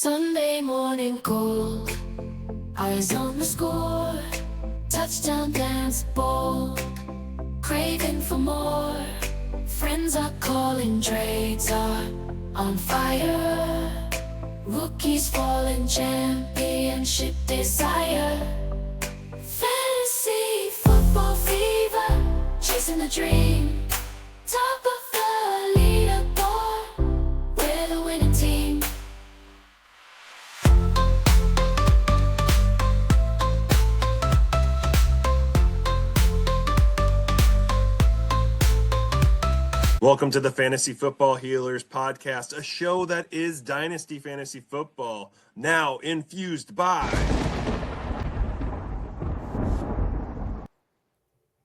Sunday morning gold, eyes on the score, touchdown dance ball, craving for more. Friends are calling, trades are on fire. Rookies falling, championship desire. Fantasy football fever, chasing the dream. Top of the leaderboard, we're the winning team. Welcome to the Fantasy Football Healers podcast, a show that is Dynasty Fantasy Football, now infused by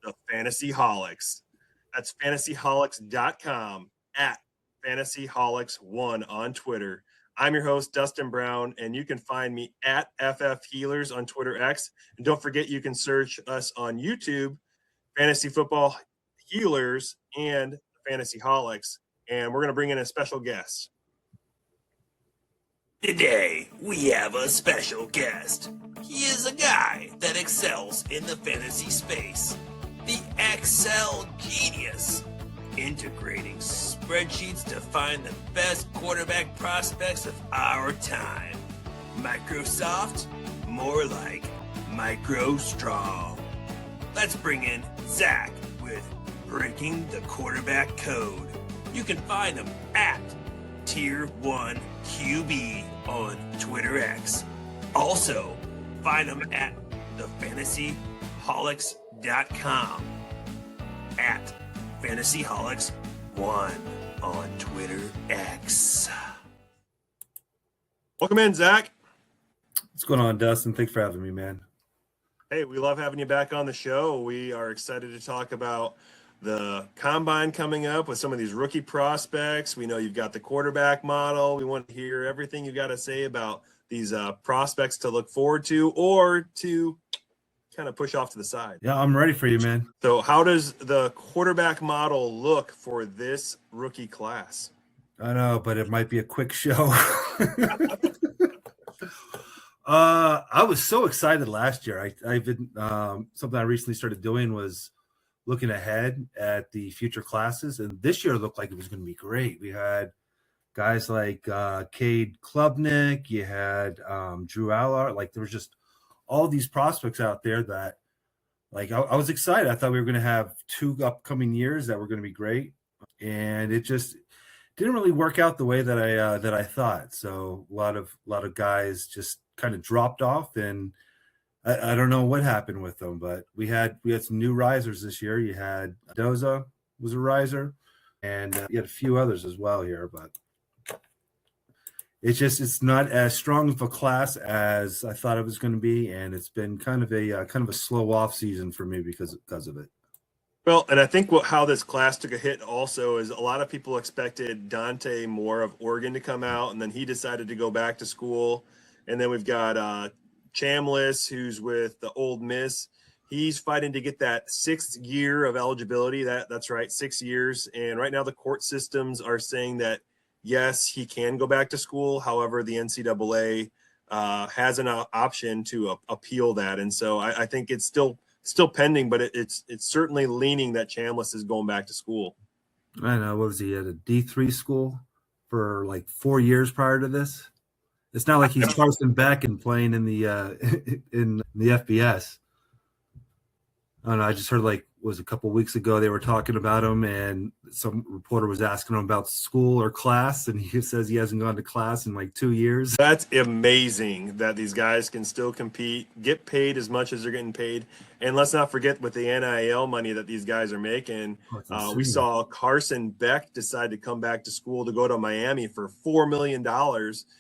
the Fantasyholics. That's fantasyholics.com, at fantasyholics1 on Twitter. I'm your host, Dustin Brown, and you can find me at FF Healers on Twitter X. And don't forget, you can search us on YouTube, Fantasy Football Healers and Fantasyholics, and we're going to bring in a special guest. Today, we have a special guest. He is a guy that excels in the fantasy space. The Excel genius. Integrating spreadsheets to find the best quarterback prospects of our time. Microsoft? More like Micro Strong. Let's bring in Zach with Breaking the Quarterback Code. You can find him at Tier1QB on Twitter X. Also, find him at thefantasyholics.com, at fantasyholics1 on Twitter X. Welcome in, Zach. What's going on, Dustin? Thanks for having me, man. Hey, we love having you back on the show. We are excited to talk about the combine coming up with some of these rookie prospects. We know you've got the quarterback model. We want to hear everything you've got to say about these prospects to look forward to or to kind of push off to the side. Yeah, I'm ready for you, man. So how does the quarterback model look for this rookie class? I know, but it might be a quick show. I was so excited last year. I've been something I recently started doing was looking ahead at the future classes, and this year looked like it was going to be great. We had guys like Cade Klubnik, you had Drew Allard. Like, there was just all these prospects out there that, like, I was excited. I thought we were going to have two upcoming years that were going to be great, and it just didn't really work out the way that I thought. So a lot of guys just kind of dropped off, and I don't know what happened with them, but we had some new risers this year. You had Doza was a riser, and you had a few others as well here, but it's not as strong of a class as I thought it was going to be, and it's been kind of a slow off season for me because of it. Well, and I think how this class took a hit also is a lot of people expected Dante Moore of Oregon to come out, and then he decided to go back to school. And then we've got Chambliss, who's with the Ole Miss. He's fighting to get that 6th year of eligibility. That's right, 6 years. And right now the court systems are saying that, yes, he can go back to school. However, the NCAA has an option to appeal that. And so I think it's still pending, but it's certainly leaning that Chambliss is going back to school. I know. What was he at a D3 school for like 4 years prior to this? It's not like he's Carson Beck and playing in the FBS. I don't know. I just heard was a couple weeks ago they were talking about him, and some reporter was asking him about school or class, and he says he hasn't gone to class in like 2 years. That's amazing that these guys can still compete, get paid as much as they're getting paid. And let's not forget with the NIL money that these guys are making. We saw Carson Beck decide to come back to school to go to Miami for $4 million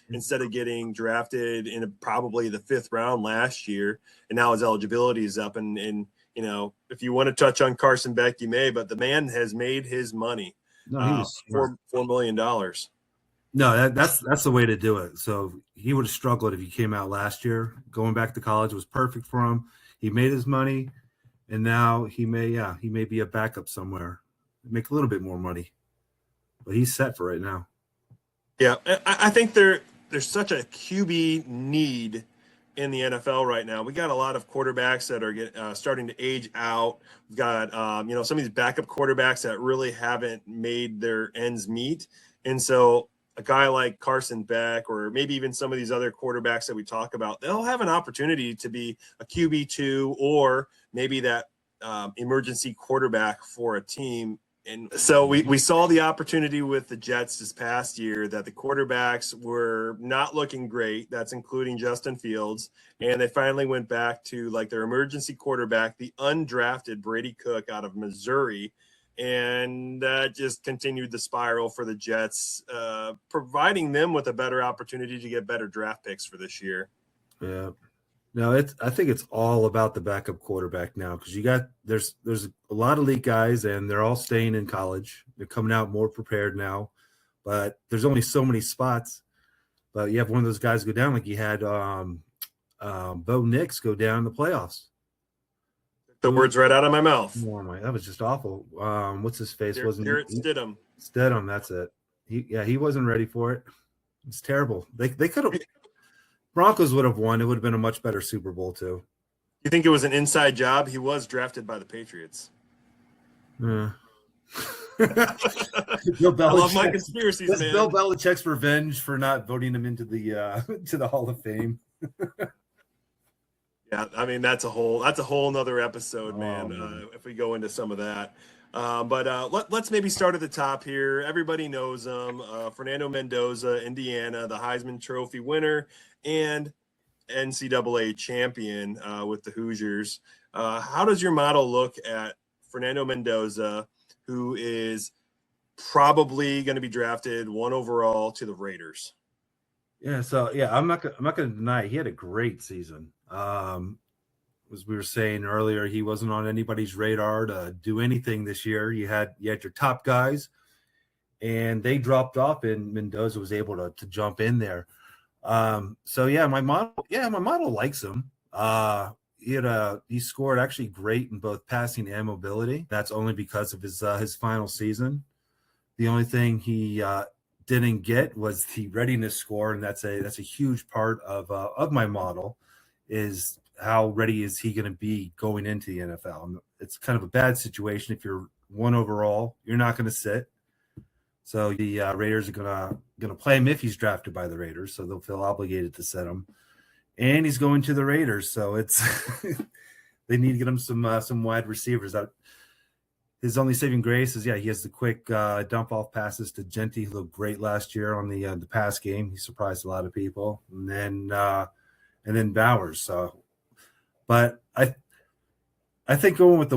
instead of getting drafted in probably the 5th round last year. And now his eligibility is up. And you know, if you want to touch on Carson Beck, you may, but the man has made his money. No, $4 million. No, that's the way to do it. So he would have struggled if he came out last year. Going back to college was perfect for him. He made his money, and now he may be a backup somewhere, make a little bit more money, but he's set for right now. Yeah, I think they're there's such a QB need in the NFL right now. We got a lot of quarterbacks that are starting to age out. We've got some of these backup quarterbacks that really haven't made their ends meet, and so a guy like Carson Beck, or maybe even some of these other quarterbacks that we talk about, they'll have an opportunity to be a QB2 or maybe that emergency quarterback for a team. And so we saw the opportunity with the Jets this past year that the quarterbacks were not looking great. That's including Justin Fields. And they finally went back to like their emergency quarterback, the undrafted Brady Cook out of Missouri. And that just continued the spiral for the Jets, providing them with a better opportunity to get better draft picks for this year. Yeah. No, I think it's all about the backup quarterback now, because there's a lot of elite guys and they're all staying in college. They're coming out more prepared now, but there's only so many spots. But you have one of those guys go down, like you had Bo Nix go down in the playoffs. The words right out of my mouth. Oh my, that was just awful. What's his face? Garrett Stidham. Stidham, that's it. He wasn't ready for it. It's terrible. They could have. Broncos would have won. It would have been a much better Super Bowl too. You think it was an inside job? He was drafted by the Patriots. Bill I love my conspiracies, man. Bill Belichick's revenge for not voting him into the to the Hall of Fame. Yeah, I mean that's a whole nother episode, man. If we go into some of that, let's maybe start at the top here. Everybody knows him, Fernando Mendoza, Indiana, the Heisman Trophy winner and NCAA champion with the Hoosiers. How does your model look at Fernando Mendoza, who is probably going to be drafted 1 overall to the Raiders? Yeah, so I'm not going to deny it. He had a great season. As we were saying earlier, he wasn't on anybody's radar to do anything this year. You had your top guys, and they dropped off, and Mendoza was able to jump in there. My model likes him. He scored actually great in both passing and mobility. That's only because of his final season. The only thing he didn't get was the readiness score, and that's a huge part of my model. Is how ready is he going to be going into the NFL? And it's kind of a bad situation. If you're 1 overall, you're not going to sit. So the Raiders are gonna play him if he's drafted by the Raiders. So they'll feel obligated to set him. And he's going to the Raiders, so it's they need to get him some wide receivers. His only saving grace is he has the quick dump off passes to Genty, who looked great last year on the pass game. He surprised a lot of people, and then Bowers. So, but I think going with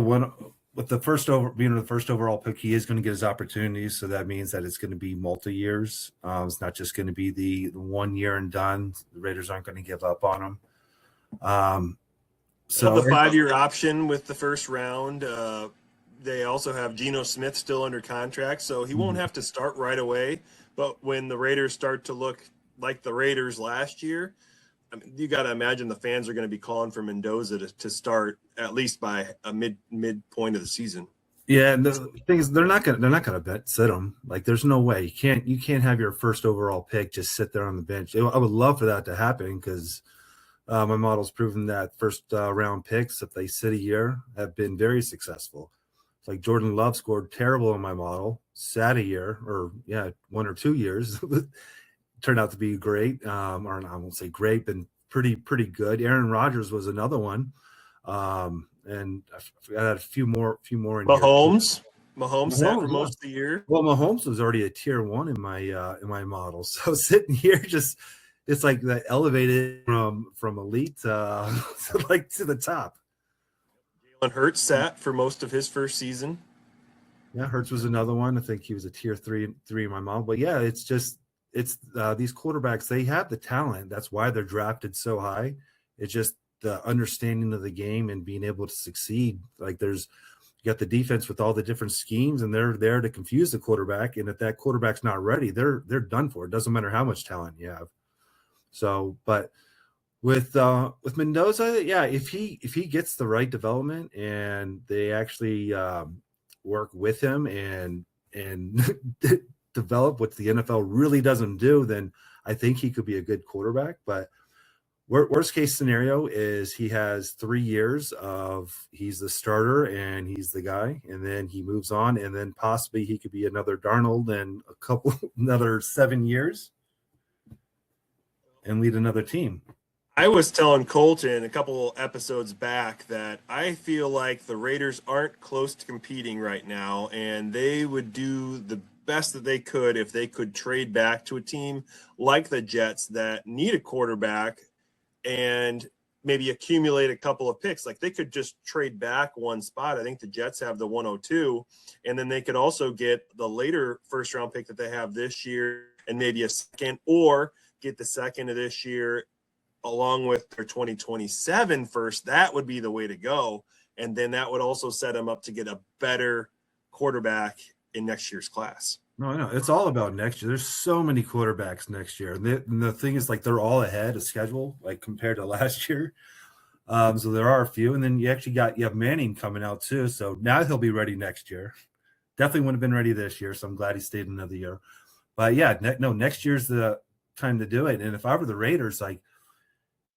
the first overall pick, he is going to get his opportunities. So that means that it's going to be multi-years. It's not just going to be the 1 year and done. The Raiders aren't going to give up on him. So the 5-year option with the first round. They also have Geno Smith still under contract, so he won't have to start right away. But when the Raiders start to look like the Raiders last year, I mean, you got to imagine the fans are going to be calling for Mendoza to start at least by a midpoint of the season. Yeah, and the thing is, they're not gonna sit him. Like, there's no way you can't have your first overall pick just sit there on the bench. I would love for that to happen, because my model's proven that first round picks, if they sit a year, have been very successful. It's like Jordan Love scored terrible in my model, sat a year, or 1 or 2 years. Turned out to be great, or I won't say great, but pretty good. Aaron Rodgers was another one, and I had a few more in Mahomes sat for most of the year. Well, Mahomes was already a tier 1 in my model, so sitting here it's like that elevated from elite to the top. Jalen Hurts sat for most of his first season. Yeah, Hurts was another one. I think he was a tier 3 in my model, but yeah, it's these quarterbacks, they have the talent. That's why they're drafted so high. It's just the understanding of the game and being able to succeed. Like, you got the defense with all the different schemes, and they're there to confuse the quarterback. And if that quarterback's not ready, they're done for. It doesn't matter how much talent you have. So, but with Mendoza, if he gets the right development and they actually work with him and develop what the NFL really doesn't do, then I think he could be a good quarterback, but worst case scenario is he has 3 years of he's the starter and he's the guy, and then he moves on, and then possibly he could be another Darnold in another 7 years and lead another team. I was telling Colton a couple episodes back that I feel like the Raiders aren't close to competing right now, and they would do the best that they could if they could trade back to a team like the Jets that need a quarterback and maybe accumulate a couple of picks. Like they could just trade back one spot. I think the Jets have the 102, and then they could also get the later first round pick that they have this year and maybe a second, or get the second of this year along with their 2027 first. That would be the way to go. And then that would also set them up to get a better quarterback in next year's class. No, it's all about next year. There's so many quarterbacks next year. And the thing is, like, they're all ahead of schedule, like compared to last year. So there are a few. And then you have Manning coming out too. So now he'll be ready next year. Definitely wouldn't have been ready this year. So I'm glad he stayed another year. But yeah, next year's the time to do it. And if I were the Raiders, like,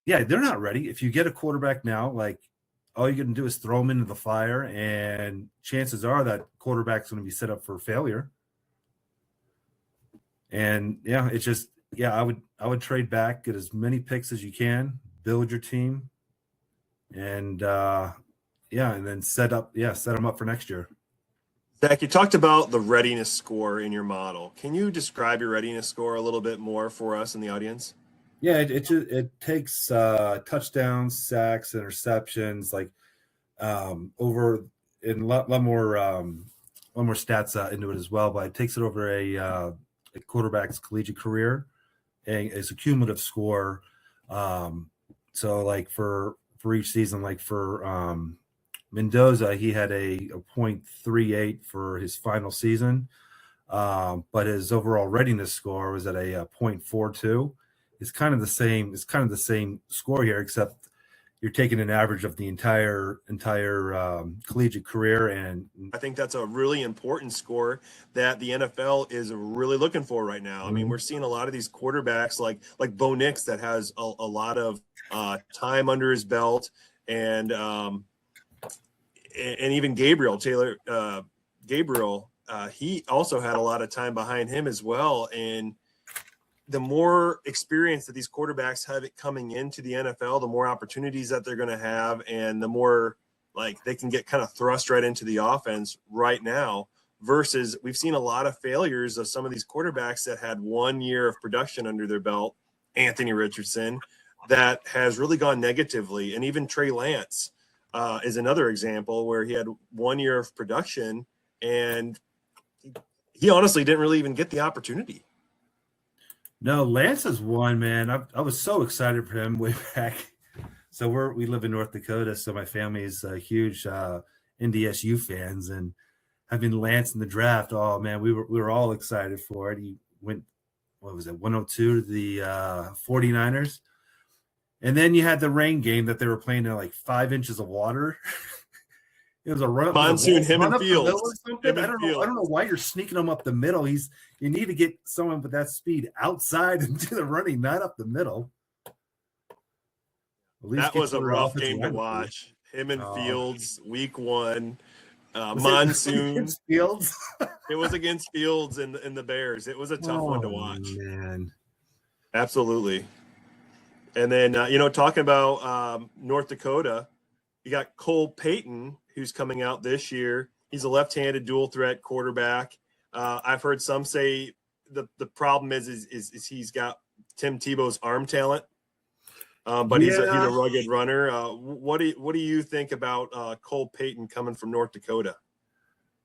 yeah, they're not ready. If you get a quarterback now, like, all you're going to do is throw him into the fire, and chances are that quarterback's going to be set up for failure. And yeah, it's just, I would trade back, get as many picks as you can, build your team, and and then set them up for next year. Zach, you talked about the readiness score in your model. Can you describe your readiness score a little bit more for us in the audience? Yeah, it takes touchdowns, sacks, interceptions, like over in a lot more stats into it as well. But it takes it over a quarterback's collegiate career, and it's a cumulative score. So like for each season, like for Mendoza, he had a 0.38 for his final season, but his overall readiness score was at a 0.42. It's kind of the same. It's kind of the same score here, except you're taking an average of the entire collegiate career. And I think that's a really important score that the NFL is really looking for right now. I mean, we're seeing a lot of these quarterbacks like Bo Nix that has a lot of time under his belt, and even Gabriel, he also had a lot of time behind him as well. And the more experience that these quarterbacks have it coming into the NFL, the more opportunities that they're going to have, and the more like they can get kind of thrust right into the offense right now, versus we've seen a lot of failures of some of these quarterbacks that had 1 year of production under their belt. Anthony Richardson, that has really gone negatively. And even Trey Lance is another example where he had 1 year of production and he honestly didn't really even get the opportunity. No, Lance is one, man. I was so excited for him way back. So we live in North Dakota, so my family is huge NDSU fans, and having Lance in the draft, oh man, we were all excited for it. He went, 102 to the 49ers. And then you had the rain game that they were playing in like 5 inches of water. It was a monsoon, him and Fields. I don't know why you're sneaking them up the middle. You need to get someone with that speed outside and do the running, not up the middle. That was a rough game to watch. Him and Fields, week 1. Monsoon. Fields. It was against Fields and the Bears. It was a tough one to watch. Man. Absolutely. And then, talking about North Dakota, you got Cole Payton, who's coming out this year. He's a left-handed dual threat quarterback. I've heard some say the problem is he's got Tim Tebow's arm talent, but he's a rugged runner. What do you think about Cole Payton coming from North Dakota?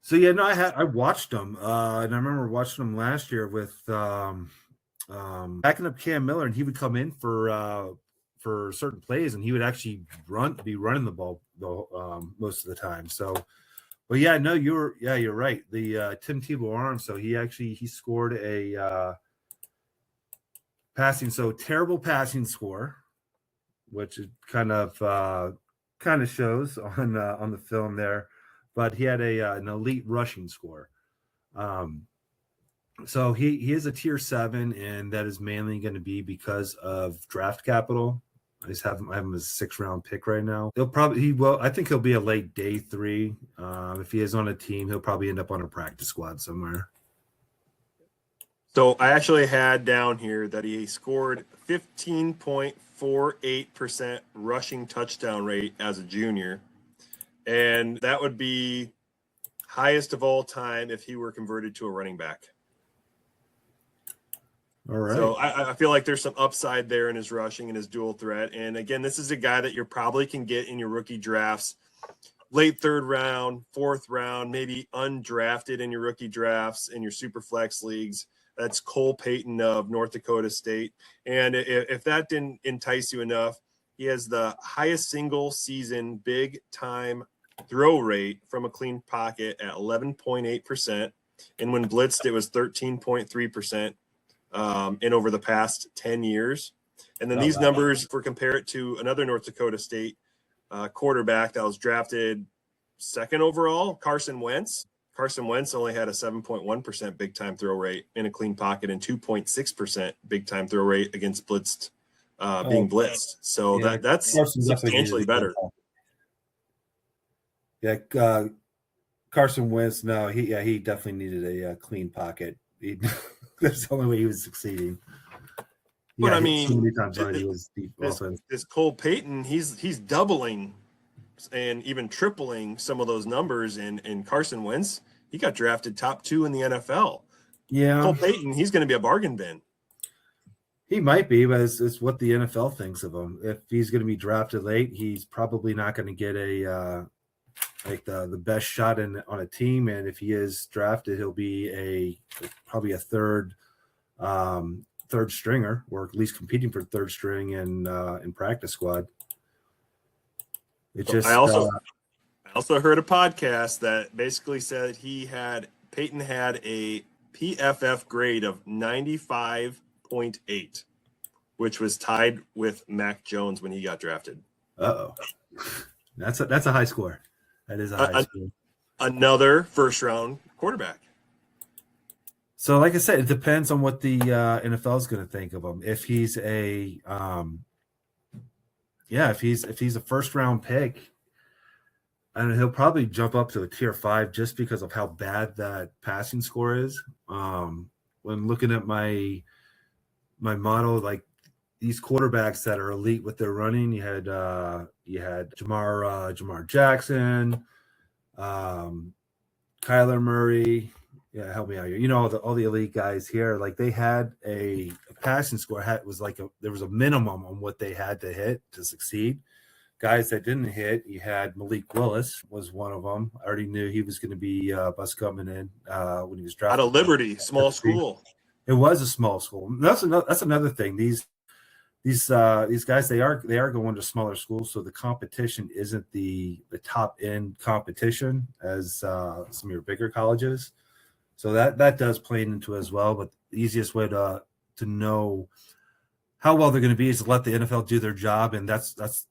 So I watched him, and I remember watching him last year with backing up Cam Miller, and he would come in for certain plays, and he would actually be running the ball most of the time. So, but you're right. The Tim Tebow arm. So he scored a terrible passing score, which it kind of shows on the film there. But he had an elite rushing score. So he is a tier 7, and that is mainly going to be because of draft capital. I have him as a 6th-round pick right now. I think he'll be a late day 3. If he is on a team, he'll probably end up on a practice squad somewhere. So I actually had down here that he scored 15.48% rushing touchdown rate as a junior. And that would be highest of all time if he were converted to a running back. All right. So I feel like there's some upside there in his rushing and his dual threat. And again, this is a guy that you probably can get in your rookie drafts, late 3rd round, 4th round, maybe undrafted in your rookie drafts in your super flex leagues. That's Cole Payton of North Dakota State. And if that didn't entice you enough, he has the highest single season big time throw rate from a clean pocket at 11.8%. And when blitzed, it was 13.3%. In over the past 10 years. And then these numbers, if we compare it to another North Dakota State quarterback that was drafted 2nd overall, Carson Wentz. Carson Wentz only had a 7.1% big time throw rate in a clean pocket and 2.6% big time throw rate against being blitzed. So yeah, that's substantially better. Yeah, Carson Wentz, no, he definitely needed a clean pocket. That's the only way he was succeeding. But I mean, so many times he was deep. This Cole Payton, he's doubling and even tripling some of those numbers. And Carson Wentz, he got drafted top 2 in the NFL. Yeah, Cole Payton, he's going to be a bargain bin. He might be, but it's what the NFL thinks of him. If he's going to be drafted late, he's probably not going to get the best shot on a team, and if he is drafted, he'll be probably a third stringer, or at least competing for 3rd string in practice squad. I also heard a podcast that basically said Peyton had a PFF grade of 95.8, which was tied with Mac Jones when he got drafted. Uh-oh. That's a high score. That is a high score. Another 1st-round quarterback. So, like I said, it depends on what the NFL is going to think of him. If he's a if he's a 1st-round pick, and he'll probably jump up to a tier 5 just because of how bad that passing score is. When looking at my model, like these quarterbacks that are elite with their running, you had Jamar Jackson, Kyler Murray. Yeah, help me out here. You know, all the elite guys here, like they had a passing score. There was a minimum on what they had to hit to succeed. Guys that didn't hit, you had Malik Willis was one of them. I already knew he was going to be bus coming in when he was drafted. Out of Liberty, small school. It was a small school. That's another thing. These guys, they are going to smaller schools, so the competition isn't the top end competition as some of your bigger colleges. So that does play into as well. But the easiest way to know how well they're going to be is to let the NFL do their job, and that's what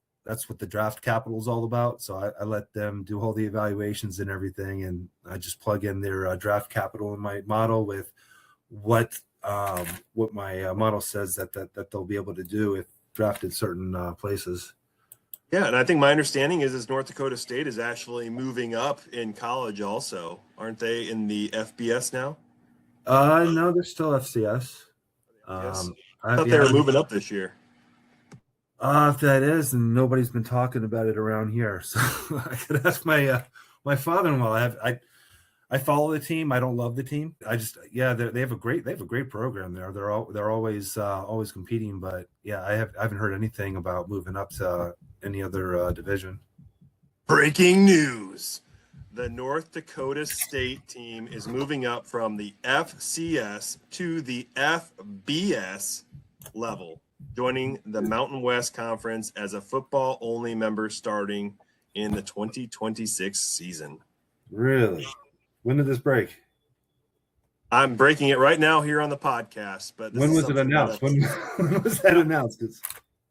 the draft capital is all about. So I let them do all the evaluations and everything, and I just plug in their draft capital in my model with what my model says that they'll be able to do if drafted certain places. Yeah, and I think my understanding is North Dakota State is actually moving up in college also. Aren't they in the FBS now? No, they're still FCS. Yes. I thought they were moving up this year. If that is, and nobody's been talking about it around here, so I could ask my father-in-law. I follow the team. I don't love the team. They have a great program there. They're always competing, but yeah, I haven't heard anything about moving up to any other division. Breaking news: the North Dakota State team is moving up from the FCS to the FBS level, joining the Mountain West Conference as a football-only member starting in the 2026 season. Really? When did this break? I'm breaking it right now here on the podcast. But when was it announced? When was that announced?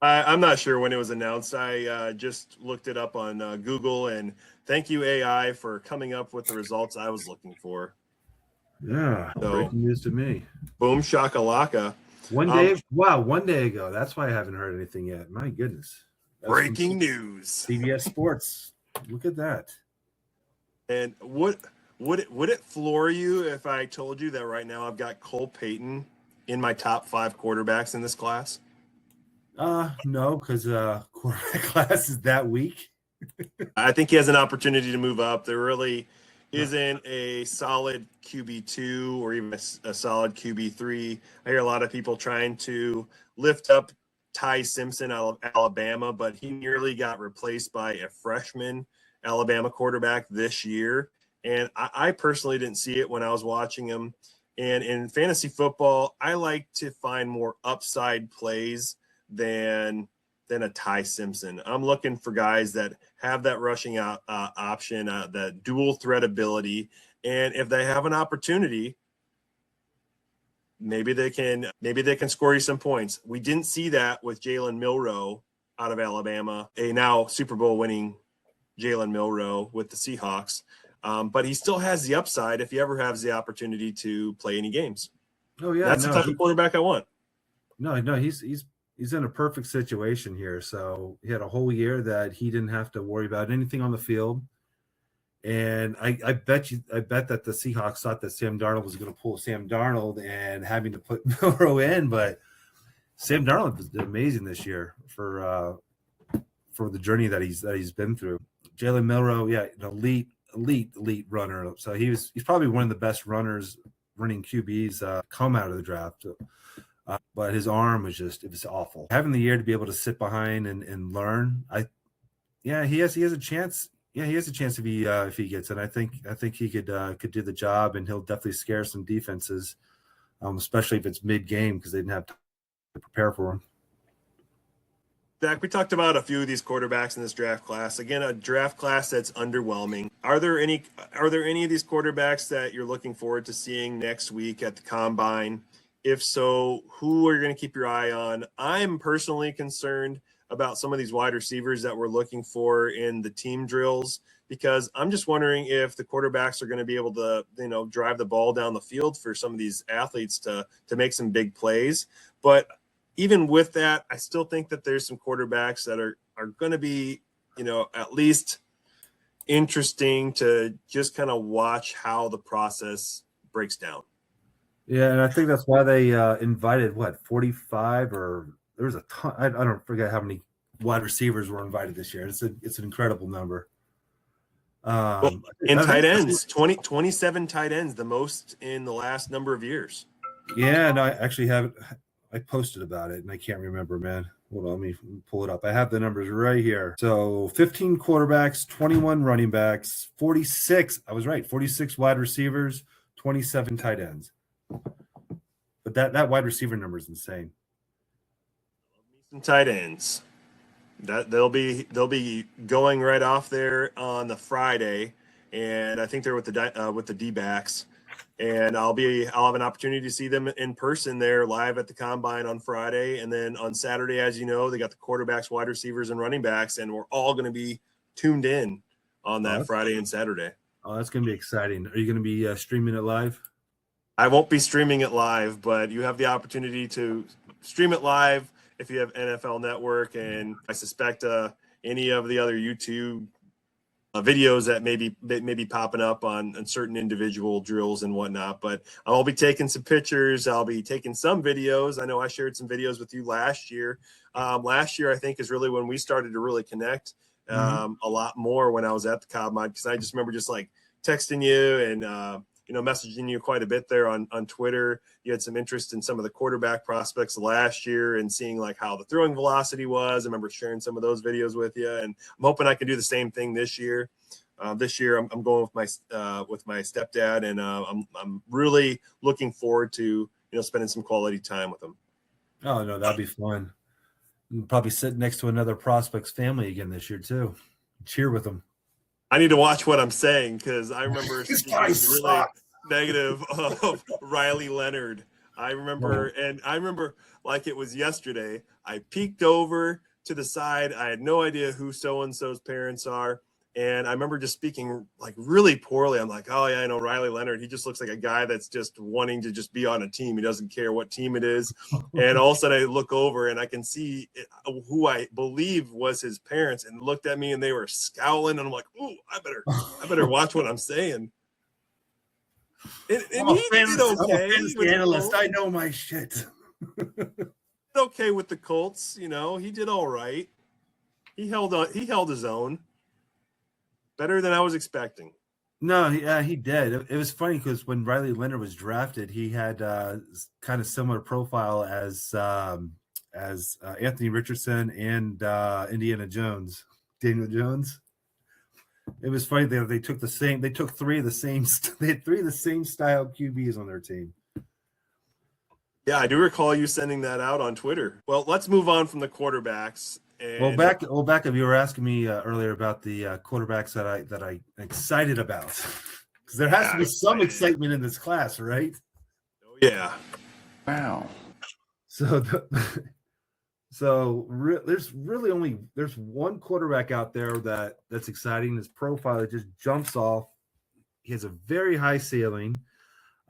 I'm not sure when it was announced. I just looked it up on Google, and thank you, AI, for coming up with the results I was looking for. Yeah, So breaking news to me. boom shakalaka. One day ago. That's why I haven't heard anything yet. My goodness. That's from Breaking news. CBS Sports. Look at that. And would it floor you if I told you that right now I've got Cole Payton in my top 5 quarterbacks in this class? No, because quarterback class is that weak. I think he has an opportunity to move up. There really isn't a solid QB2 or even a solid QB3. I hear a lot of people trying to lift up Ty Simpson out of Alabama, but he nearly got replaced by a freshman Alabama quarterback this year. And I personally didn't see it when I was watching him. And in fantasy football, I like to find more upside plays than a Ty Simpson. I'm looking for guys that have that rushing option, that dual threat ability, and if they have an opportunity, maybe they can score you some points. We didn't see that with Jalen Milroe out of Alabama, a now Super Bowl winning Jalen Milroe with the Seahawks, but he still has the upside if he ever has the opportunity to play any games. Oh yeah, that's the type of quarterback I want. No, he's in a perfect situation here. So he had a whole year that he didn't have to worry about anything on the field. And I bet that the Seahawks thought that Sam Darnold was going to pull Sam Darnold and having to put Milroe in, but Sam Darnold was amazing this year for the journey that he's been through. Jalen Milroe, yeah, an elite runner. So he's probably one of the best running QBs come out of the draft. But his arm was it was awful. Having the year to be able to sit behind and learn, he has a chance. Yeah, he has a chance if he gets it. I think he could do the job, and he'll definitely scare some defenses, especially if it's mid game because they didn't have to prepare for him. Zach, we talked about a few of these quarterbacks in this draft class. Again, a draft class that's underwhelming. Are there any of these quarterbacks that you're looking forward to seeing next week at the Combine? If so, who are you going to keep your eye on? I'm personally concerned about some of these wide receivers that we're looking for in the team drills, because I'm just wondering if the quarterbacks are going to be able to, drive the ball down the field for some of these athletes to make some big plays. But even with that, I still think that there's some quarterbacks that are going to be, at least interesting to just kind of watch how the process breaks down. Yeah, and I think that's why they invited 45 or there was a ton. I don't forget how many wide receivers were invited this year. It's an incredible number. And tight ends, 27 tight ends, the most in the last number of years. Yeah, no, I actually have it. I posted about it and I can't remember, man. Hold on, let me pull it up. I have the numbers right here. So 15 quarterbacks, 21 running backs, 46. I was right. 46 wide receivers, 27 tight ends. But that wide receiver number is insane. Some tight ends. That they'll be going right off there on the Friday, and I think they're with the D-backs. And I'll have an opportunity to see them in person there live at the Combine on Friday, and then on Saturday, as you know, they got the quarterbacks, wide receivers, and running backs, and we're all going to be tuned in on that Friday and Saturday. Oh, that's going to be exciting. Are you going to be streaming it live? I won't be streaming it live, but you have the opportunity to stream it live if you have NFL Network, and I suspect any of the other YouTube videos that may be popping up on certain individual drills and whatnot. But I'll be taking some pictures. I'll be taking some videos. I know I shared some videos with you last year. Last year, I think, is really when we started to really connect a lot more when I was at the Combine, because I just remember just like texting you and messaging you quite a bit there on Twitter. You had some interest in some of the quarterback prospects last year and seeing like how the throwing velocity was. I remember sharing some of those videos with you, and I'm hoping I can do the same thing this year. This year I'm going with my stepdad, and I'm really looking forward to spending some quality time with him. Oh no, that'd be fun. You'll probably sit next to another prospect's family again this year too. Cheer with them. I need to watch what I'm saying, because I remember really negative of Riley Leonard. I remember like it was yesterday. I peeked over to the side. I had no idea who so-and-so's parents are, And I remember just speaking like really poorly. I'm like, oh yeah, I know Riley Leonard. He just looks like a guy that's just wanting to just be on a team. He doesn't care what team it is. And all of a sudden I look over and I can see who I believe was his parents and looked at me and they were scowling. And I'm like, ooh, I better watch what I'm saying. And I'm a he did okay. I'm a fantasy analyst. I know my shit. Okay with the Colts, you know, he did all right. He held his own. Better than I was expecting. No, yeah, he did. It was funny because when Riley Leonard was drafted, he had kind of similar profile as Anthony Richardson and Indiana Jones, Daniel Jones. It was funny that they took three of the same. They had three of the same style QBs on their team. Yeah, I do recall you sending that out on Twitter. Well, let's move on from the quarterbacks. And Well, back up. You were asking me earlier about the quarterbacks that I excited about, because there has to be some excitement in this class, right? Oh yeah. Wow. So there's one quarterback out there that's exciting. His profile, it just jumps off. He has a very high ceiling,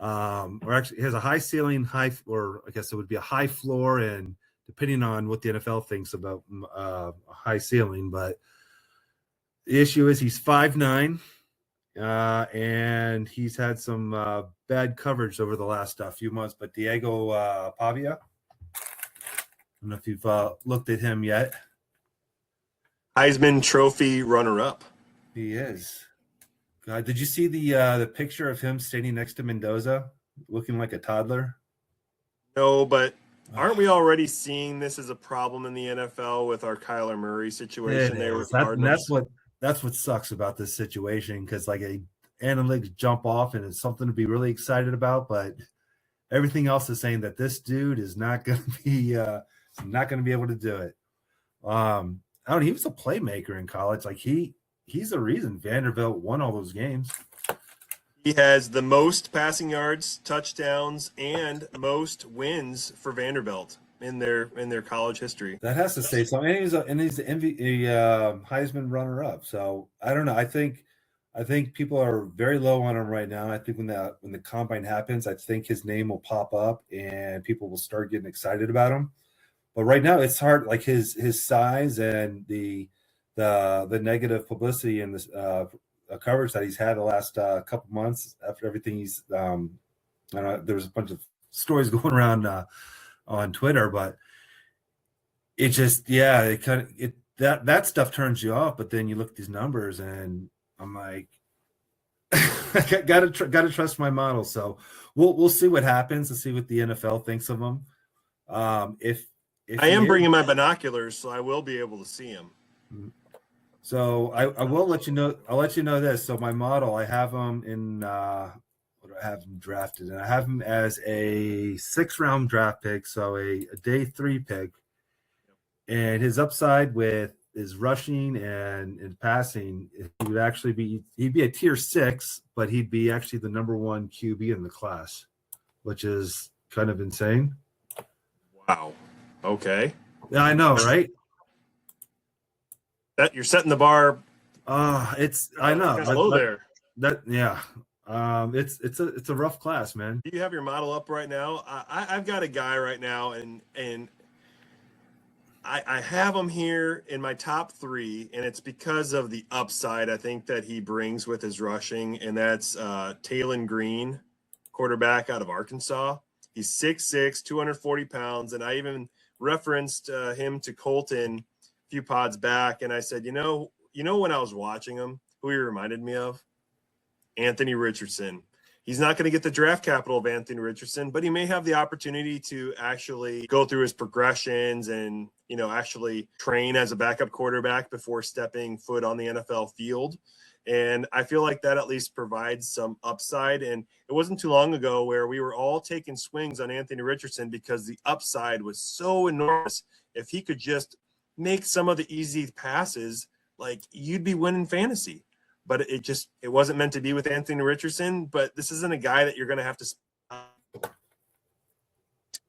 or actually, he has a high ceiling, or I guess it would be a high floor, and depending on what the NFL thinks about a high ceiling. But the issue is he's 5'9", and he's had some bad coverage over the last few months. But Diego Pavia, I don't know if you've looked at him yet. Heisman Trophy runner-up. He is. God, did you see the picture of him standing next to Mendoza, looking like a toddler? No, but aren't we already seeing this as a problem in the NFL with our Kyler Murray situation there with Cardinals? That's what sucks about this situation, because like analytics jump off and it's something to be really excited about, but everything else is saying that this dude is not going to be able to do it. I don't know, he was a playmaker in college. Like he's the reason Vanderbilt won all those games. He has the most passing yards, touchdowns, and most wins for Vanderbilt in their college history. That has to say something. And he's the Heisman runner-up. So I don't know. I think people are very low on him right now. I think when the combine happens, I think his name will pop up and people will start getting excited about him. But right now, it's hard. Like his size and the negative publicity and this coverage that he's had the last couple months after everything he's I don't know, there's a bunch of stories going around on Twitter, but it just that stuff turns you off. But then you look at these numbers and I'm like, I gotta trust my model. So we'll see what happens and see what the NFL thinks of him. If I am bringing my binoculars, so I will be able to see him. So I will let you know. I'll let you know this. So my model, I have him in. What do I have him drafted? And I have him as a 6th-round draft pick, so a day 3 pick. And his upside with his rushing and passing, he'd be a tier 6, but he'd be actually the number 1 QB in the class, which is kind of insane. Wow. Okay. Yeah, I know, right? That you're setting the bar. I know. Low there. It's a rough class, man. Do you have your model up right now? I've got a guy right now, and I have him here in my top 3, and it's because of the upside I think that he brings with his rushing, and that's Taylon Green, quarterback out of Arkansas. He's 6'6", 240 pounds, and I even referenced him to Colton a few pods back, and I said, you know when I was watching him, who he reminded me of? Anthony Richardson. He's not going to get the draft capital of Anthony Richardson, but he may have the opportunity to actually go through his progressions and, actually train as a backup quarterback before stepping foot on the NFL field. And I feel like that at least provides some upside. And it wasn't too long ago where we were all taking swings on Anthony Richardson because the upside was so enormous. If he could just make some of the easy passes, like you'd be winning fantasy. But it wasn't meant to be with Anthony Richardson. But this isn't a guy that you're going to have to spend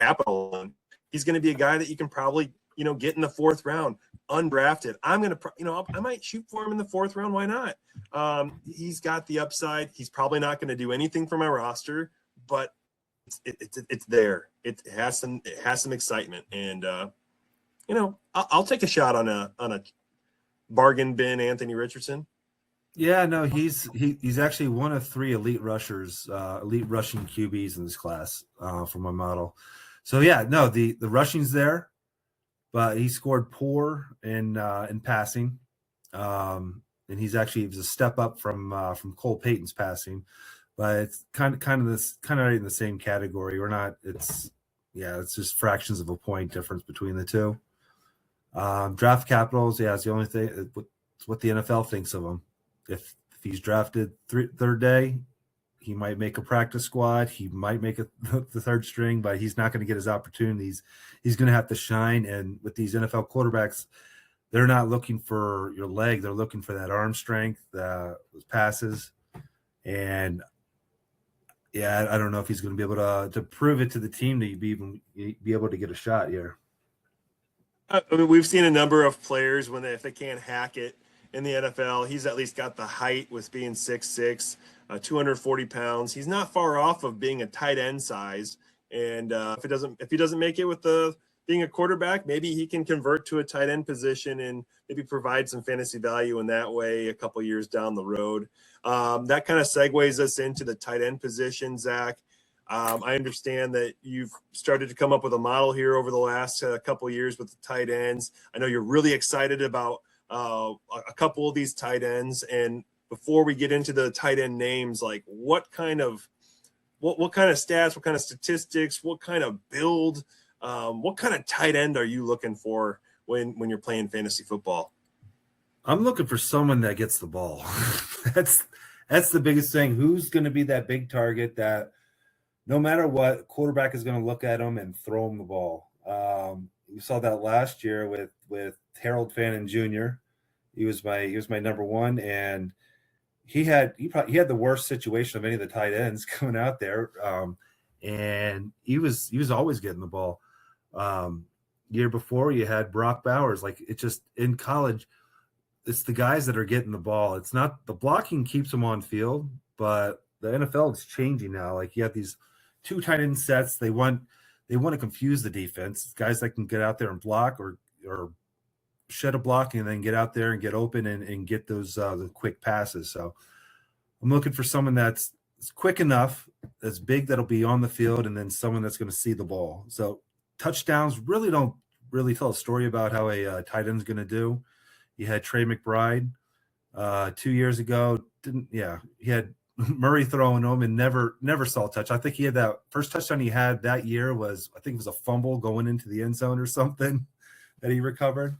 capital on. He's going to be a guy that you can probably, get in the 4th round. undrafted. I'm going to, I might shoot for him in the 4th round. Why not? He's got the upside. He's probably not going to do anything for my roster, but it's there. It has some excitement, and I'll take a shot on a bargain bin Anthony Richardson. Yeah, no, he's actually one of 3 elite rushers, elite rushing QBs in this class for my model. So yeah, no, the rushing's there, but he scored poor in passing, and he's actually a step up from Cole Payton's passing, but it's kind of right in the same category. We're not. It's just fractions of a point difference between the two. Draft capitals, it's the only thing. It's what the NFL thinks of him. If he's drafted 3rd day, he might make a practice squad. He might make the 3rd string, but he's not going to get his opportunities. He's going to have to shine. And with these NFL quarterbacks, they're not looking for your leg. They're looking for that arm strength, those passes. And I don't know if he's going to be able to prove it to the team to be able to get a shot here. I mean, we've seen a number of players if they can't hack it in the NFL. He's at least got the height with being 6'6", 240 pounds. He's not far off of being a tight end size. And if he doesn't make it with being a quarterback, maybe he can convert to a tight end position and maybe provide some fantasy value in that way a couple years down the road. That kind of segues us into the tight end position, Zach. I understand that you've started to come up with a model here over the last couple of years with the tight ends. I know you're really excited about a couple of these tight ends. And before we get into the tight end names, like what kind of stats, what kind of statistics, what kind of build, what kind of tight end are you looking for when you're playing fantasy football? I'm looking for someone that gets the ball. That's the biggest thing. Who's going to be that big target that no matter what, quarterback is going to look at him and throw him the ball. We saw that last year with Harold Fannin Jr. He was my number 1, and he had the worst situation of any of the tight ends coming out there, and he was always getting the ball. Year before, you had Brock Bowers. Like, it just in college, it's the guys that are getting the ball. It's not the blocking keeps them on field, but the NFL is changing now. Like, you have these 2 tight end sets. They want to confuse the defense. Guys that can get out there and block or shed a block and then get out there and get open and get those the quick passes. So I'm looking for someone that's quick enough, that's big, that'll be on the field, and then someone that's going to see the ball. So touchdowns really don't tell a story about how a tight end is going to do. You had Trey McBride 2 years ago. He had Murray throwing him and never saw a touch. I think he had that first touchdown he had that year was a fumble going into the end zone or something that he recovered.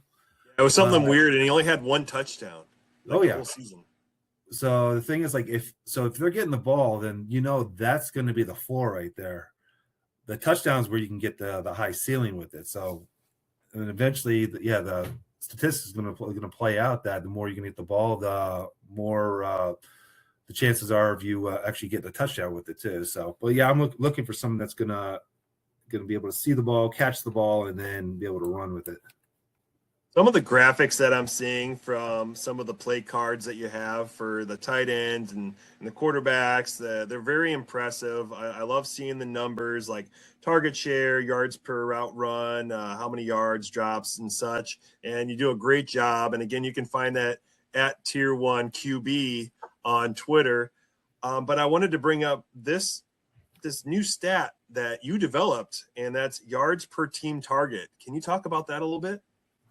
It was something weird, and he only had 1 touchdown. The whole season. So the thing is, like, if they're getting the ball, then that's going to be the floor right there. The touchdowns where you can get the high ceiling with it. So, and eventually, the statistics is going to play out that the more you can get the ball, the more the chances are of you actually getting a touchdown with it too. So, but yeah, I'm looking for someone that's gonna be able to see the ball, catch the ball, and then be able to run with it. Some of the graphics that I'm seeing from some of the play cards that you have for the tight ends and the quarterbacks, they're very impressive. I love seeing the numbers like target share, yards per route run, how many yards, drops, and such. And you do a great job. And again, you can find that at Tier1QB on Twitter. But I wanted to bring up this new stat that you developed, and that's yards per team target. Can you talk about that a little bit?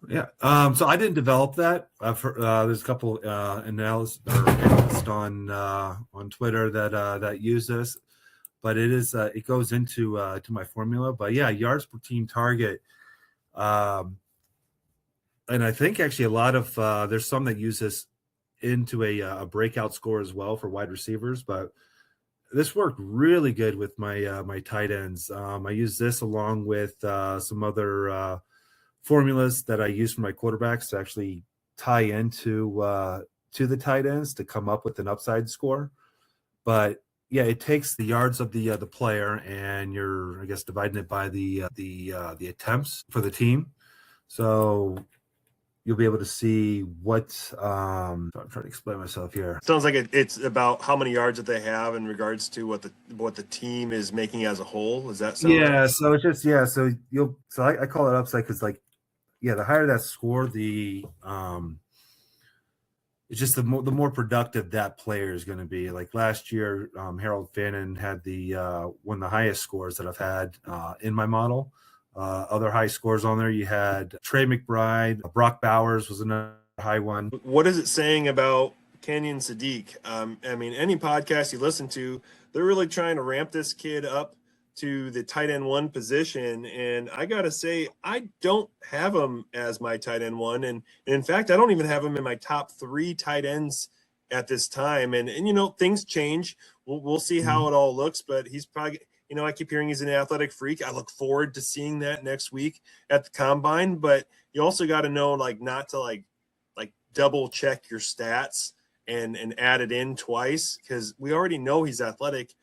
Yeah. So I didn't develop that. There's a couple analysts on Twitter that use this, but it goes into to my formula. But yeah, yards per team target. And I think actually a lot of there's some that use this into a breakout score as well for wide receivers. But this worked really good with my tight ends. I use this along with some other formulas that I use for my quarterbacks to actually tie into to the tight ends to come up with an upside score. But yeah, it takes the yards of the player, and you're, I guess, dividing it by the attempts for the team. So you'll be able to see what I'm trying to explain myself here. Sounds like it's about how many yards that they have in regards to what the team is making as a whole. Does that sound right? Yeah, so it's just so I call it upside because the higher that score, the it's just the more productive that player is going to be. Like last year, Harold Fannin had one of the highest scores that I've had in my model. Other high scores on there, you had Trey McBride, Brock Bowers was another high one. What is it saying about Kenyon Sadiq? I mean, any podcast you listen to, they're really trying to ramp this kid up to the tight end 1 position. And I got to say, I don't have him as my tight end 1. And in fact, I don't even have him in my top 3 tight ends at this time. And things change. We'll see how it all looks, but he's probably, I keep hearing he's an athletic freak. I look forward to seeing that next week at the combine, but you also got to know, not to double check your stats and add it in twice, because we already know he's athletic.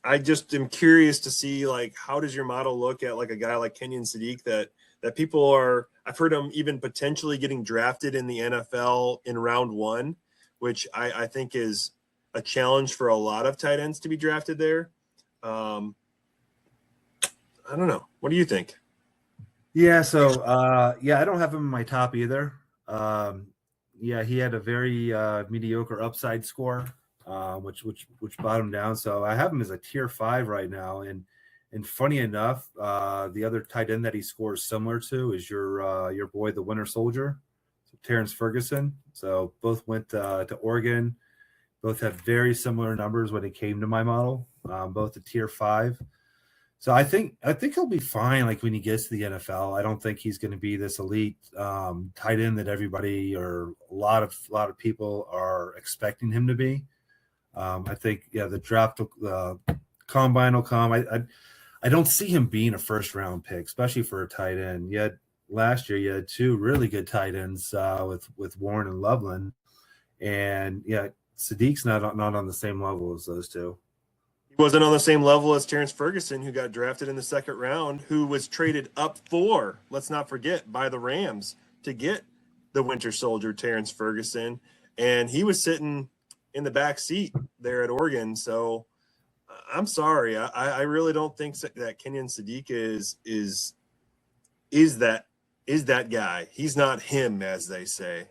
I just am curious to see how does your model look at a guy like Kenyon Sadiq that people are, I've heard him even potentially getting drafted in the NFL in round 1, which I think is a challenge for a lot of tight ends to be drafted there. I don't know. What do you think? Yeah, so I don't have him in my top either. He had a very mediocre upside score, which brought him down. So I have him as a tier 5 right now. And funny enough, the other tight end that he scores similar to is your boy, the Winter Soldier, so Terrence Ferguson. So both went to Oregon. Both had very similar numbers when it came to my model. Both a tier 5. So I think he'll be fine. When he gets to the NFL, I don't think he's going to be this elite tight end that everybody or a lot of people are expecting him to be. I think the draft, combine will come. I don't see him being a first round pick, especially for a tight end. Yet last year you had 2 really good tight ends with Warren and Loveland, and Sadiq's not on the same level as those 2. He wasn't on the same level as Terrence Ferguson, who got drafted in the 2nd round, who was traded up for, let's not forget, by the Rams to get the Winter Soldier, Terrence Ferguson. And he was sitting in the back seat there at Oregon. So I'm sorry. I really don't think that Kenyon Sadiq is that guy. He's not him, as they say.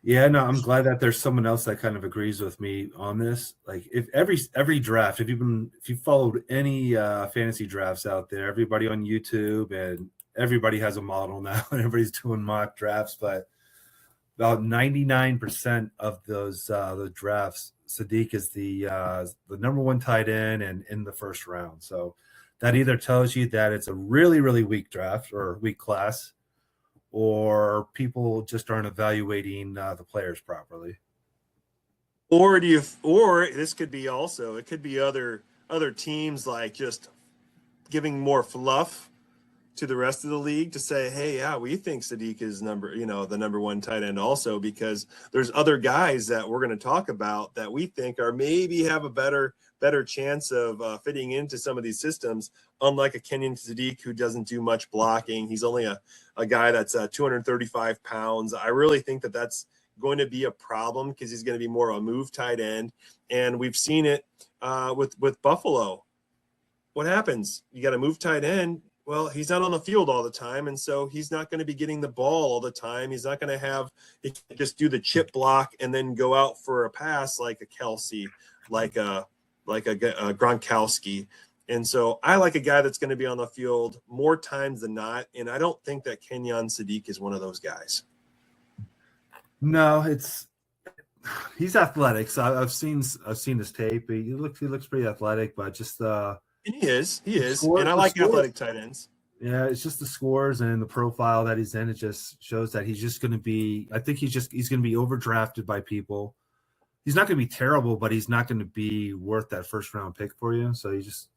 Yeah, no, I'm glad that there's someone else that kind of agrees with me on this. If every draft, if you followed any fantasy drafts out there, everybody on YouTube and everybody has a model now, and everybody's doing mock drafts. But about 99% of those drafts, Sadiq is the number 1 tight end and in the first round. So that either tells you that it's a really, really weak draft or weak class, or people just aren't evaluating the players properly. Or this could be also, it could be other teams just giving more fluff to the rest of the league to say, hey, yeah, we think Sadiq is the number 1 tight end also, because there's other guys that we're going to talk about that we think are maybe have a better chance of fitting into some of these systems, unlike a Kenyon Sadiq who doesn't do much blocking. He's only a guy that's 235 pounds. I really think that that's going to be a problem because he's going to be more of a move tight end. And we've seen it with Buffalo. What happens? You got a move tight end. Well, he's not on the field all the time, and so he's not going to be getting the ball all the time. He's not going to just do the chip block and then go out for a pass like a Kelsey, like a Gronkowski. And so I like a guy that's going to be on the field more times than not, and I don't think that Kenyon Sadiq is one of those guys. No, he's athletic. So I've seen his tape. He looks pretty athletic, but just and he is, and I like athletic tight ends. Yeah, it's just the scores and the profile that he's in. It just shows that he's just going to be. I think he's going to be overdrafted by people. He's not going to be terrible, but he's not going to be worth that first round pick for you. So you just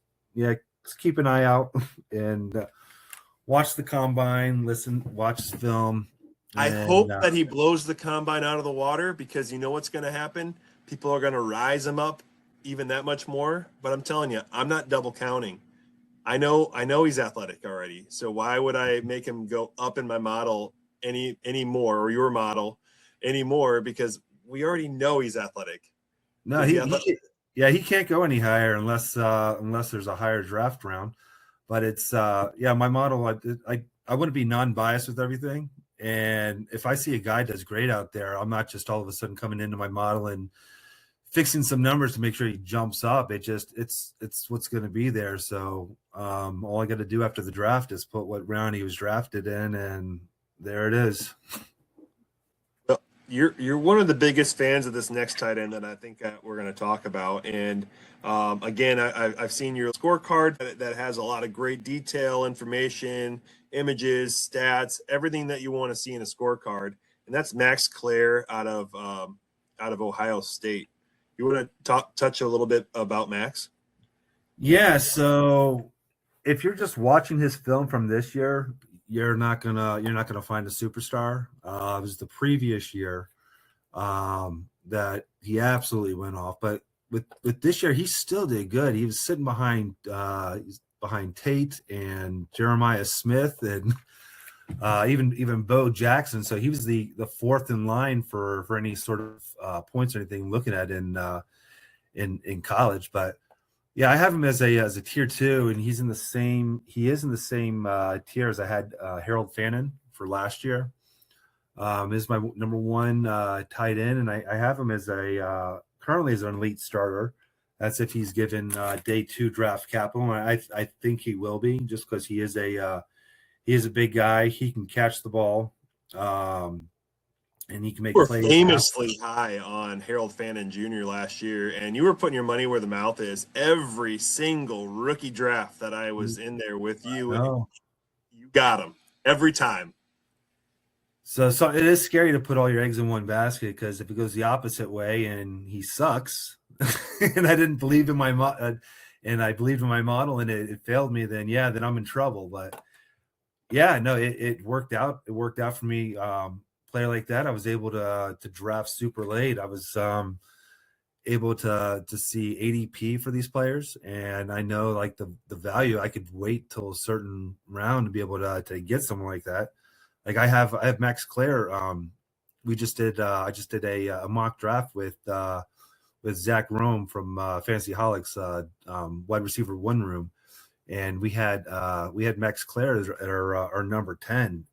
keep an eye out and watch the combine, watch film. I hope that he blows the combine out of the water, because you know what's going to happen? People are going to rise him up even that much more. But I'm telling you, I'm not double counting. I know he's athletic already. So why would I make him go up in my model anymore, or your model anymore, because we already know he's athletic. No, he can't go any higher unless there's a higher draft round. But it's my model. I want to be non-biased with everything, and if I see a guy does great out there, I'm not just all of a sudden coming into my model and fixing some numbers to make sure he jumps up. It's what's going to be there. So all I got to do after the draft is put what round he was drafted in, and there it is. You're one of the biggest fans of this next tight end that I think we're going to talk about. And again, I've seen your scorecard that has a lot of great detail, information, images, stats, everything that you want to see in a scorecard. And that's Max Clare out of Ohio State. You want to touch a little bit about Max? Yeah. So if you're just watching his film from this year, you're not gonna find a superstar. It was the previous year that he absolutely went off, but with this year, he still did good. He was sitting behind Tate and Jeremiah Smith and even Bo Jackson. So he was the fourth in line for any sort of points or anything looking at in college, but. Yeah, I have him as a tier 2, and he is in the same tier as I had Harold Fannin for last year. Is my number 1 tight end, and I have him as currently as an elite starter. That's if he's given day 2 draft capital, and I think he will be, just because he is a big guy. He can catch the ball. And he can make plays. Famously high on Harold Fannin Jr. last year, and you were putting your money where the mouth is. Every single rookie draft that I was in there with you, you got him every time. So it is scary to put all your eggs in one basket, because if it goes the opposite way and he sucks, and I didn't believe in and I believed in my model and it failed me, then I'm in trouble. But it worked out. It worked out for me. Player like that, I was able to draft super late. I was able to see ADP for these players, and I know like the value. I could wait till a certain round to be able to get someone like that. Like I have Max Clare. I just did a mock draft with Zach Rome from Fantasy Holics, wide receiver 1 room, and we had Max Clare at our number 10.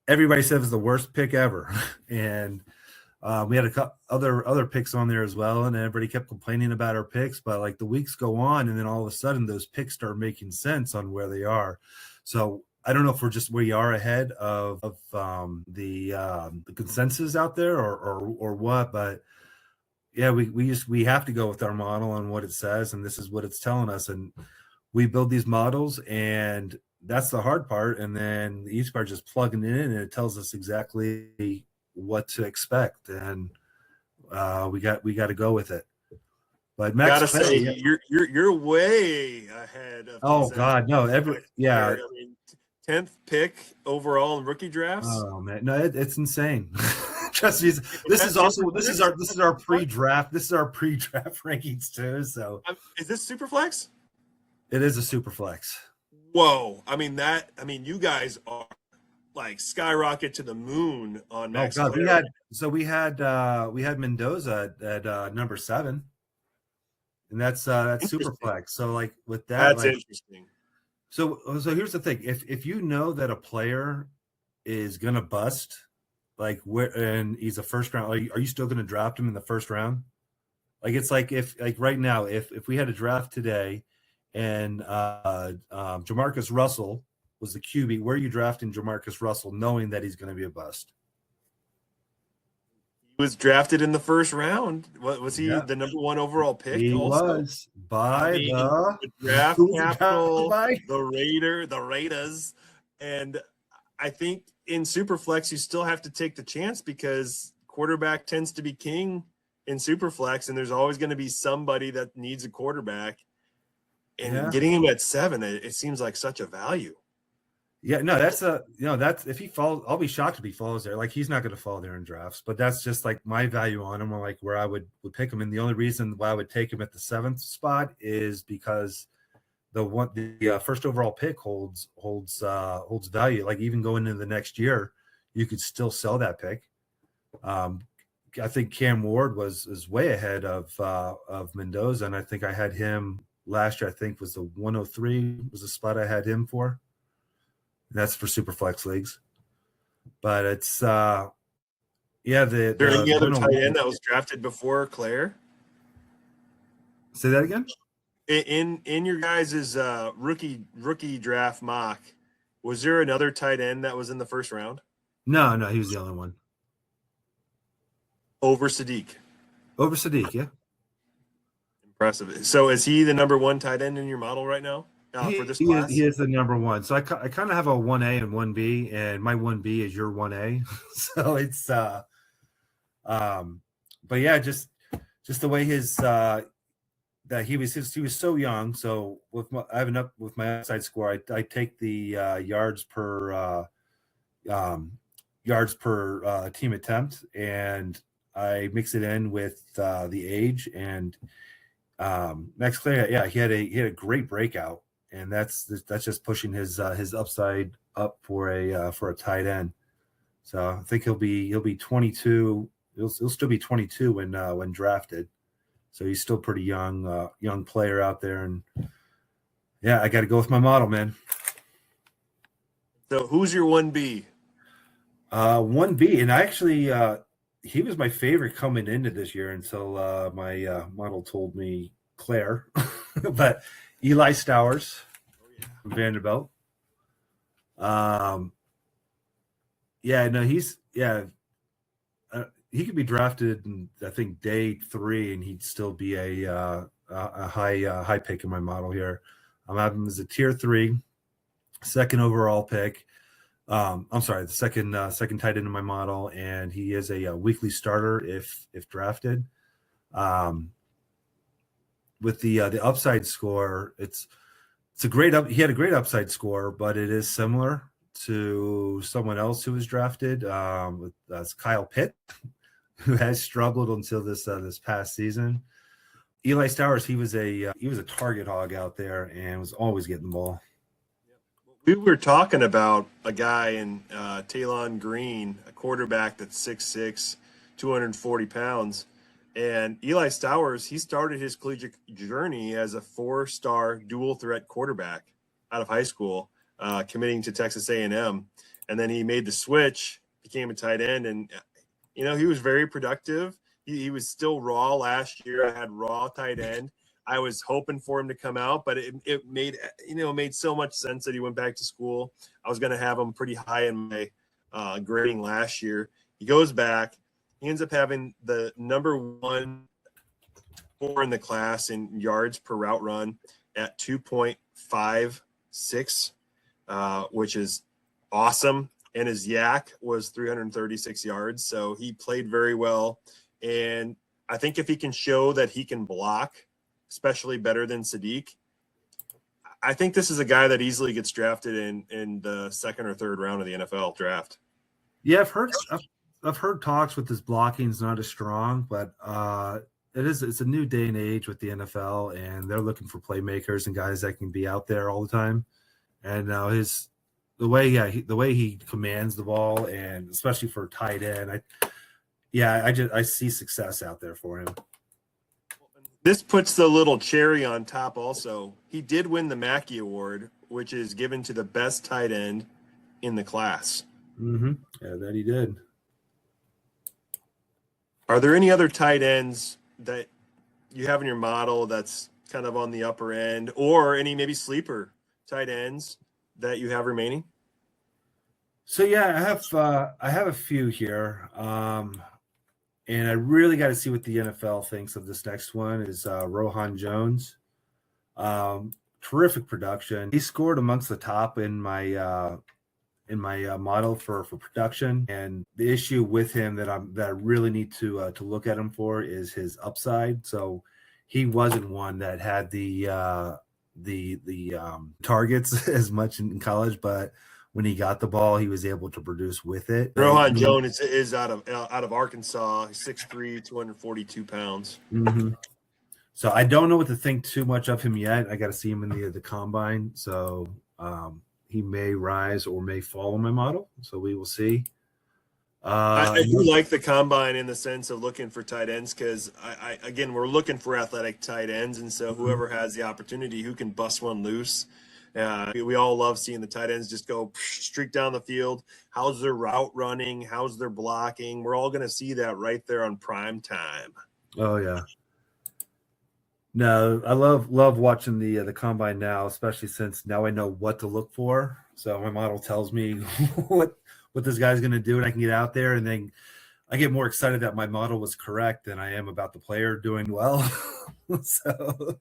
Everybody said it was the worst pick ever, and we had a couple other picks on there as well, and everybody kept complaining about our picks. But like the weeks go on, and then all of a sudden those picks start making sense on where they are. So I don't know if we are ahead of the consensus out there or what, but yeah, we have to go with our model on what it says, and this is what it's telling us, and we build these models, and that's the hard part, and then the easy part is just plugging it in, and it tells us exactly what to expect, and we got to go with it. But Max, gotta say, you're way ahead of. Oh God, no! I mean, 10th pick overall in rookie drafts. Oh man, no, it's insane. Trust me, this is our pre-draft. This is our pre-draft rankings too. So, is this super flex? It is a super flex. Whoa! I mean, you guys are like skyrocket to the moon on Max. Oh God, we had Mendoza at number 7, and that's super flex. So like with that, that's interesting. So here's the thing: if you know that a player is gonna bust, and he's a first round, are you still gonna draft him in the first round? Like it's like if right now, if we had a draft today, and Jamarcus Russell was the QB, where are you drafting Jamarcus Russell knowing that he's going to be a bust? He was drafted in the first round. What was he? The number 1 overall pick? He was by the draft capital, the Raiders. And I think in Superflex, you still have to take the chance, because quarterback tends to be king in Superflex, and there's always going to be somebody that needs a quarterback. And getting him at 7, it seems like such a value. Yeah, no, that's if he falls, I'll be shocked if he falls there. Like he's not going to fall there in drafts, but that's just like my value on him, or like where I would pick him. And the only reason why I would take him at the 7th spot is because the first overall pick holds value. Like even going into the next year, you could still sell that pick. I think Cam Ward was way ahead of Mendoza, and I think I had him last year. I think was the 103 was the spot I had him for. And that's for super flex leagues. But it's yeah. Is there any other tight end that was drafted before Claire? Say that again. In your guys' rookie draft mock, was there another tight end that was in the first round? No, he was the only one. Over Sadiq. Over Sadiq, yeah. Impressive. So is he the number one tight end in your model right now for this class? He is the number one. So I kind of have a 1A and 1B, and my 1B is your 1A. So it's but yeah, just the way his that he was so young. So with my upside score, I take the yards per team attempt, and I mix it in with the age. And Max Clay, yeah, he had a great breakout, and that's just pushing his upside up for a tight end. So I think he'll be 22. He'll still be 22 when drafted. So he's still pretty young player out there, and yeah, I got to go with my model, man. So who's your 1B? 1B, and I actually he was my favorite coming into this year until my model told me Claire, but Eli Stowers from Vanderbilt. He could be drafted in, I think, day 3, and he'd still be a high pick in my model here. I'm having him as a tier 3, second overall pick. I'm sorry, the second tight end in my model, and he is a weekly starter if drafted. With the upside score, it's a great he had a great upside score, but it is similar to someone else who was drafted. That's Kyle Pitt, who has struggled until this past season. Eli Stowers, he was a target hog out there and was always getting the ball. We were talking about a guy in Talon Green, a quarterback that's 6'6", 240 pounds. And Eli Stowers, he started his collegiate journey as a 4-star dual threat quarterback out of high school, committing to Texas A&M. And then he made the switch, became a tight end. And, he was very productive. He was still raw last year. I had raw tight end. I was hoping for him to come out, but it made so much sense that he went back to school. I was going to have him pretty high in my grading last year. He goes back. He ends up having the number 1 score in the class in yards per route run at 2.56, which is awesome. And his yak was 336 yards. So he played very well. And I think if he can show that he can block, especially better than Sadiq, I think this is a guy that easily gets drafted in the second or third round of the NFL draft. Yeah, I've heard talks with his blocking is not as strong, but it's a new day and age with the NFL, and they're looking for playmakers and guys that can be out there all the time. And now the way he commands the ball, and especially for tight end, I see success out there for him. This puts the little cherry on top also. He did win the Mackey Award, which is given to the best tight end in the class. Mm-hmm. Yeah, that he did. Are there any other tight ends that you have in your model that's kind of on the upper end, or any maybe sleeper tight ends that you have remaining? So yeah, I have a few here. And I really got to see what the NFL thinks of this next one is Rohan Jones. Terrific production. He scored amongst the top in my model for production. And the issue with him that I really need to look at him for is his upside. So he wasn't one that had the targets as much in college, but when he got the ball, he was able to produce with it. Rohan Jones is out of Arkansas. He's 6'3", 242 pounds. Mm-hmm. So I don't know what to think too much of him yet. I got to see him in the combine. So he may rise or may fall in my model. So we will see. I do like the combine in the sense of looking for tight ends because again, we're looking for athletic tight ends, and so whoever has the opportunity, who can bust one loose. We all love seeing the tight ends just go streak down the field. How's their route running? How's their blocking? We're all going to see that right there on prime time. Oh yeah. No, I love watching the combine now, especially since now I know what to look for. So my model tells me what this guy's going to do, and I can get out there, and then I get more excited that my model was correct than I am about the player doing well. So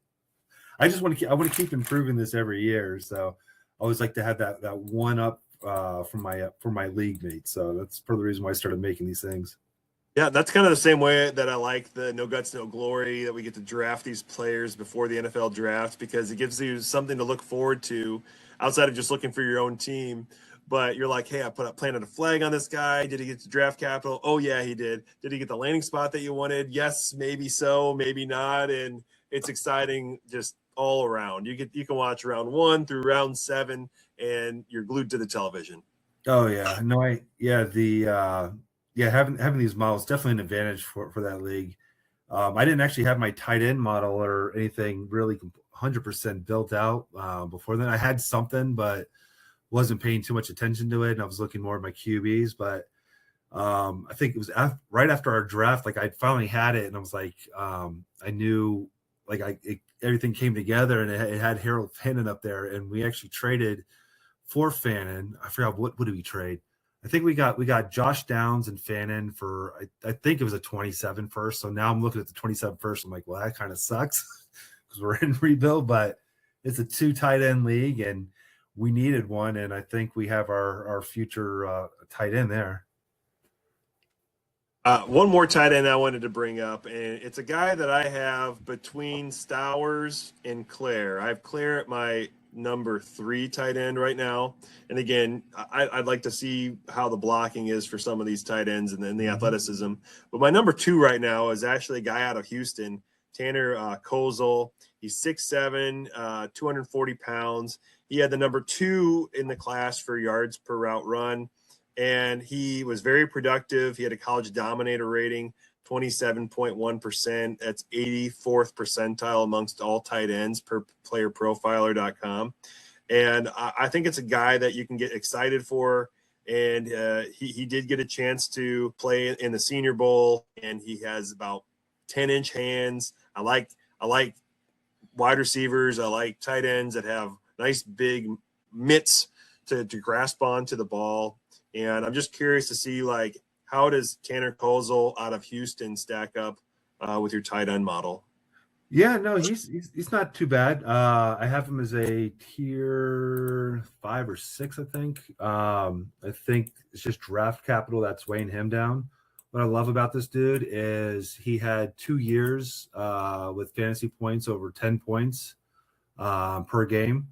I just want to keep improving this every year. So I always like to have that one up for my league mates. So that's part of the reason why I started making these things. Yeah, that's kind of the same way that I like the no guts, no glory, that we get to draft these players before the NFL draft, because it gives you something to look forward to outside of just looking for your own team. But you're like, hey, planted a flag on this guy. Did he get to draft capital? Oh yeah, he did. Did he get the landing spot that you wanted? Yes, maybe so, maybe not. And it's exciting just all around. You can watch round 1 through round 7, and you're glued to the television. Oh yeah, no, having these models definitely an advantage for that league. I didn't actually have my tight end model or anything really 100% built out before then. I had something, but wasn't paying too much attention to it, and I was looking more at my QBs. But I think it was right after our draft, like I finally had it, and I was like, I knew, like everything came together, and it had Harold Fannin up there, and we actually traded for Fannin. I forgot what did we trade. I think we got Josh Downs and Fannin for I think it was a 27 first. So now I'm looking at the 27 first. I'm like, well, that kind of sucks because we're in rebuild, but it's a 2 tight end league and we needed one, and I think we have our future tight end there. One more tight end I wanted to bring up, and it's a guy that I have between Stowers and Claire. I have Claire at my number 3 tight end right now. And again, I'd like to see how the blocking is for some of these tight ends and then the athleticism. But my number 2 right now is actually a guy out of Houston, Tanner Kozel. He's 6'7", 240 pounds. He had the number 2 in the class for yards per route run, and he was very productive. He had a college dominator rating, 27.1%. That's 84th percentile amongst all tight ends per playerprofiler.com. And I think it's a guy that you can get excited for. And he did get a chance to play in the Senior Bowl, and he has about 10-inch hands. I like wide receivers. I like tight ends that have nice big mitts to grasp onto the ball. And I'm just curious to see, like, how does Tanner Kozel out of Houston stack up with your tight end model? Yeah, no, he's not too bad. I have him as a tier 5 or 6, I think. I think it's just draft capital that's weighing him down. What I love about this dude is he had 2 years with fantasy points over 10 points per game.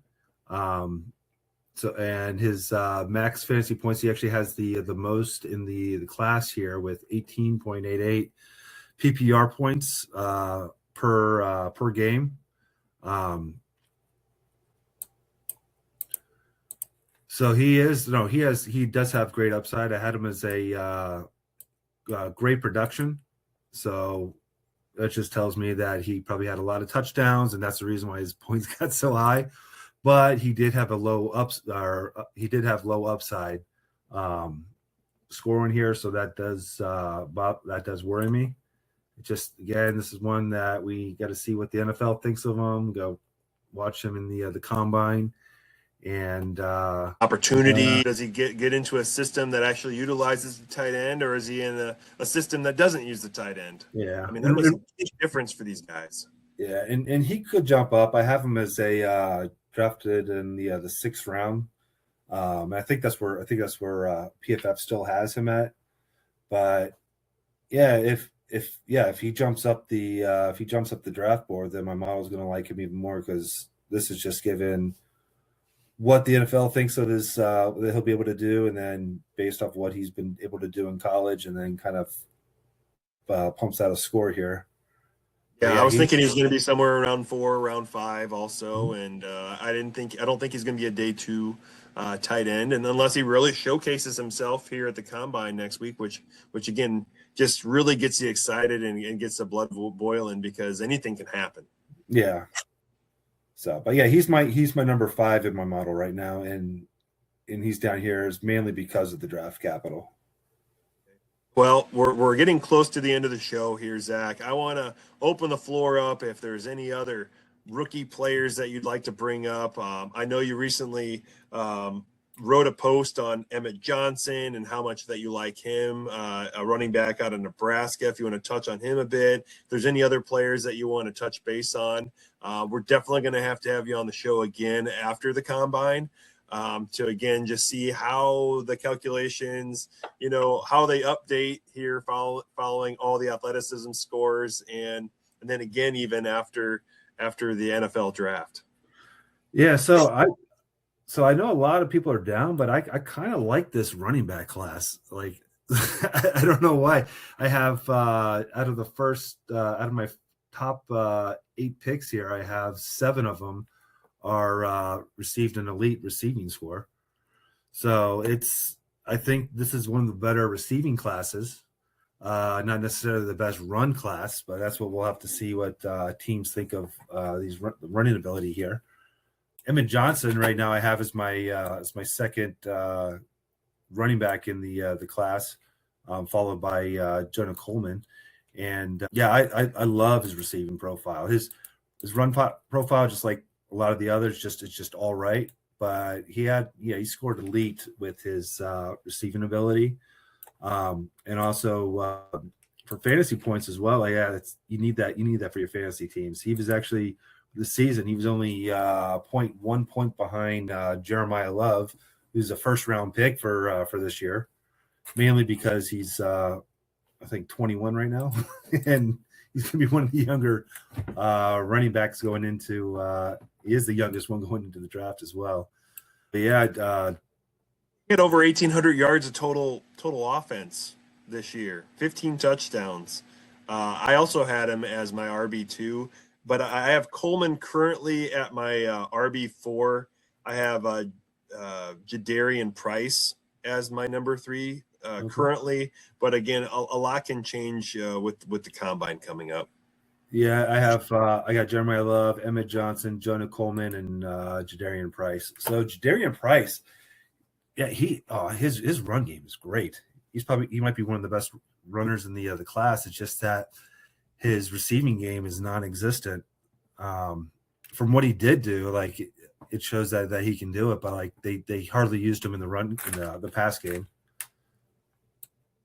So, and his max fantasy points, he actually has the most in the class here with 18.88 PPR points per game. So he does have great upside. I had him as a great production. So that just tells me that he probably had a lot of touchdowns, and that's the reason why his points got so high. But he did have low upside scoring here, so that does worry me. Just again, this is one that we got to see what the NFL thinks of him. Go watch him in the combine and opportunity. Does he get into a system that actually utilizes the tight end, or is he in a system that doesn't use the tight end? Yeah, I mean, that makes a huge difference for these guys. Yeah, and he could jump up. I have him as a drafted in the 6th round. I think that's where PFF still has him at. But yeah, if he jumps up the draft board, then my model is going to like him even more, because this is just given what the NFL thinks of his that he'll be able to do, and then based off what he's been able to do in college, and then kind of pumps out a score here. But Yeah, I yeah, was thinking he was going to be somewhere around 4, round 5, also, and I don't think he's going to be a day 2 tight end, and unless he really showcases himself here at the combine next week, which again just really gets you excited and gets the blood boiling because anything can happen. yeah. So, but yeah, he's my number 5 in my model right now, and he's down here is mainly because of the draft capital. Well, we're getting close to the end of the show here, Zach. I want to open the floor up if there's any other rookie players that you'd like to bring up. I know you recently wrote a post on Emmett Johnson and how much that you like him, a running back out of Nebraska. If you want to touch on him a bit, if there's any other players that you want to touch base on, we're definitely going to have you on the show again after the combine. To again just see how the calculations, how they update here following all the athleticism scores, and then again even after the NFL draft. Yeah, so I know a lot of people are down, but I kind of like this running back class. Like I don't know why. I have out of my top 8 picks here, I have 7 of them are received an elite receiving score. So I think this is one of the better receiving classes. Not necessarily the best run class, but that's what we'll have to see what teams think of these running ability here. Emmett Johnson right now I have as my second running back in the class, followed by Jonah Coleman. And I love his receiving profile. His run profile, just like a lot of the others, it's just all right. But he scored elite with his receiving ability, and also for fantasy points as well. You need that for your fantasy teams. He was actually this season he was only 0.1 point behind Jeremiah Love, who's a first round pick for this year, mainly because he's I think 21 right now, and he's going to be one of the younger running backs going into. He is the youngest one going into the draft as well. But yeah, he had over 1,800 yards of total offense this year, 15 touchdowns. I also had him as my RB2, but I have Coleman currently at my RB4. I have Jadarian Price as my number 3 currently, but again, a lot can change with the combine coming up. Yeah, I got Jeremiah Love, Emmett Johnson, Jonah Coleman, and Jadarian Price. So Jadarian Price, yeah, his run game is great. He might be one of the best runners in the class. It's just that his receiving game is non-existent. From what he did do, like it shows that he can do it, but like they hardly used him in the pass game.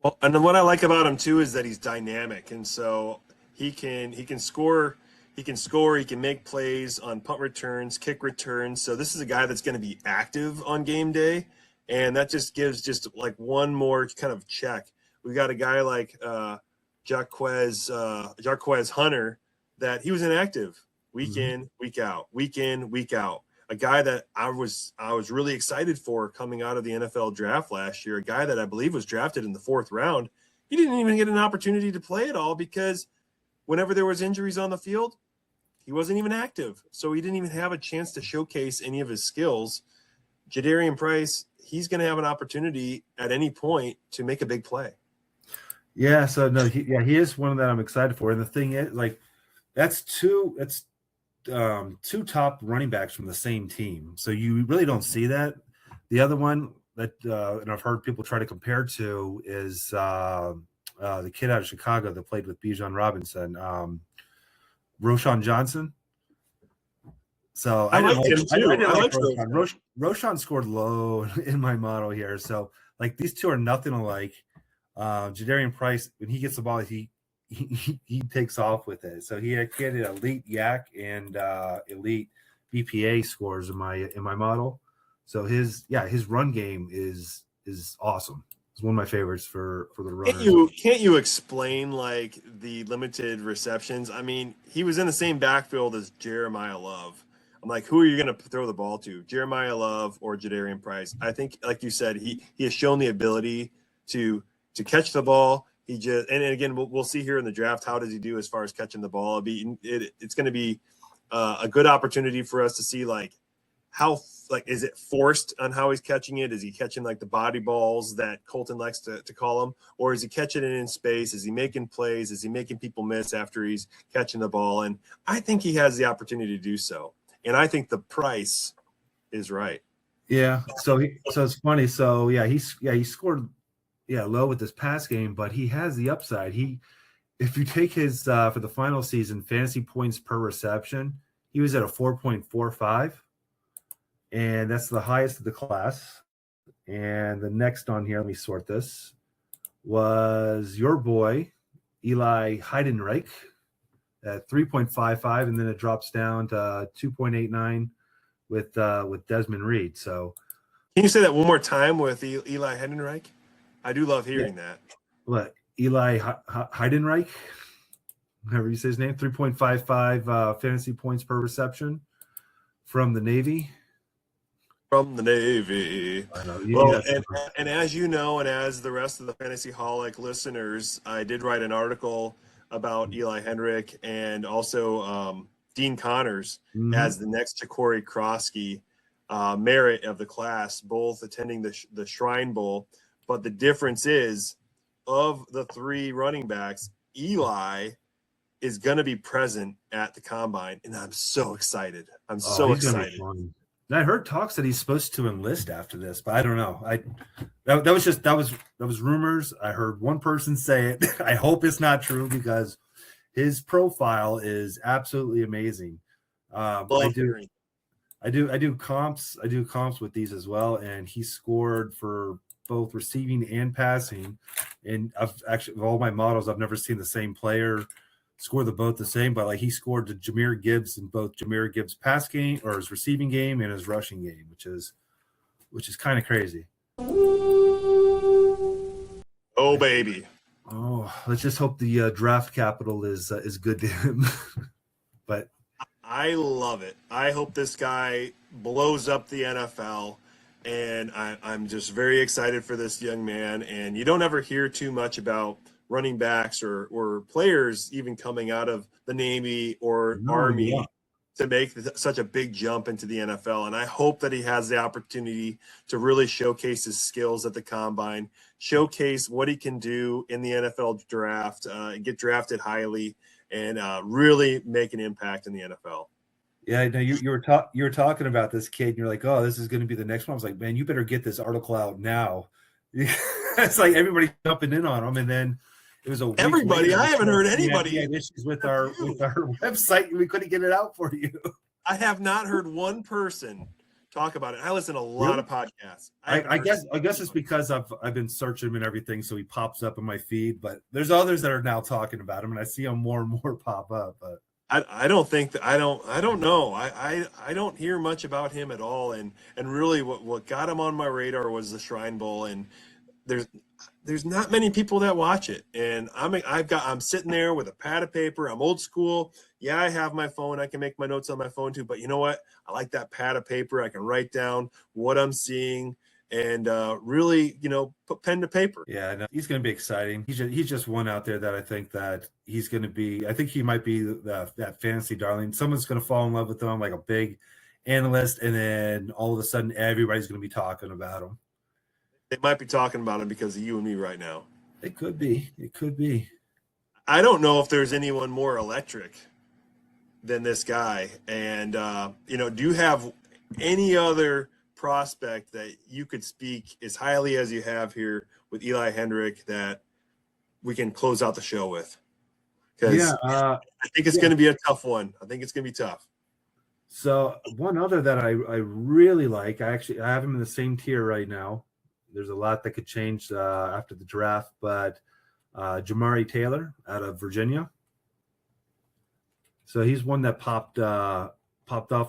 Well, and then what I like about him too is that he's dynamic, and so he can score, he can make plays on punt returns, kick returns. So this is a guy that's going to be active on game day, and that just gives just like one more kind of check. We got a guy like Jarquez Hunter that he was inactive week in, week out, week in, week out. A guy that I was really excited for coming out of the NFL draft last year, a guy that I believe was drafted in the 4th round. He didn't even get an opportunity to play at all because whenever there was injuries on the field, he wasn't even active. So he didn't even have a chance to showcase any of his skills. Jadarian Price, he's going to have an opportunity at any point to make a big play. Yeah, so no, he is one that I'm excited for. And the thing is, like, that's two top running backs from the same team. So you really don't see that. The other one that and I've heard people try to compare to is the kid out of Chicago that played with Bijan Robinson, Roschon Johnson. So I liked him too. I like Roschon. Roschon scored low in my model here. So like these two are nothing alike. Jadarian Price, when he gets the ball, he takes off with it. So he had elite yak and elite BPA scores in my model. So his run game is awesome. It's one of my favorites for the runners. Can't you explain like the limited receptions? I mean, he was in the same backfield as Jeremiah Love. I'm like, who are you going to throw the ball to, Jeremiah Love or Jadarian Price? I think, like you said, he has shown the ability to catch the ball, He just and again we'll see here in the draft how does he do as far as catching the ball. It's going to be a good opportunity for us to see like how like is it forced on how he's catching it? Is he catching like the body balls that Colton likes to call them, or is he catching it in space? Is he making plays? Is he making people miss after he's catching the ball? And I think he has the opportunity to do so. And I think the price is right. Yeah. So it's funny. So he scored low with this pass game, but he has the upside. If you take his for the final season fantasy points per reception, he was at a 4.45, and that's the highest of the class. And the next on here, let me sort this, was your boy Eli Heidenreich at 3.55, and then it drops down to 2.89 with Desmond Reed. So can you say that one more time with Eli Heidenreich? I do love hearing that. What, Eli Heidenreich? However you say his name, 3.55 fantasy points per reception from the Navy. From the Navy. I know. Well, and as you know, and as the rest of the Fantasy Holic listeners, I did write an article about Eli Hendrick and also Dean Connors as the next Ja'Cory Krosky merit of the class, both attending the Shrine Bowl. But the difference is, of the three running backs, Eli is going to be present at the combine, and I'm so excited. I'm so excited. I heard talks that he's supposed to enlist after this, but I don't know. That was rumors. I heard one person say it. I hope it's not true because his profile is absolutely amazing. I do comps with these as well, and he scored for both receiving and passing. And I've actually, of all my models, I've never seen the same player score both the same, but like he scored to Jahmyr Gibbs in both Jahmyr Gibbs' pass game or his receiving game and his rushing game, which is kind of crazy. Oh baby. Oh, let's just hope the draft capital is good to him. But I love it. I hope this guy blows up the NFL, and I'm just very excited for this young man. And you don't ever hear too much about running backs or players even coming out of the Navy or Army to make such a big jump into the NFL. And I hope that he has the opportunity to really showcase his skills at the combine, showcase what he can do in the NFL draft, get drafted highly, and really make an impact in the NFL. Yeah, I know you were talking about this kid, and you're like, oh, this is going to be the next one. I was like, man, you better get this article out now. It's like everybody jumping in on him, and then it was everybody. I haven't heard anybody. We had issues with our website, and we couldn't get it out for you. I have not heard one person talk about it. I listen to a lot of podcasts. I guess it's because I've been searching him and everything, so he pops up in my feed. But there's others that are now talking about him, and I see him more and more pop up. But I don't think that I don't know. I don't hear much about him at all. And really what got him on my radar was the Shrine Bowl, and there's not many people that watch it. And I'm sitting there with a pad of paper. I'm old school. Yeah, I have my phone. I can make my notes on my phone too. But you know what? I like that pad of paper. I can write down what I'm seeing and really, put pen to paper. Yeah, no, he's going to be exciting. He's just one out there that I think that he's going to be. I think he might be that fantasy darling. Someone's going to fall in love with him, like a big analyst, and then all of a sudden, everybody's going to be talking about him. They might be talking about him because of you and me right now. It could be. I don't know if there's anyone more electric than this guy. And, do you have any other prospect that you could speak as highly as you have here with Eli Hendrick that we can close out the show with? Because I think it's going to be a tough one. I think it's going to be tough. So one other that I really like, I have him in the same tier right now. There's a lot that could change after the draft, but Jamari Taylor out of Virginia. So he's one that popped off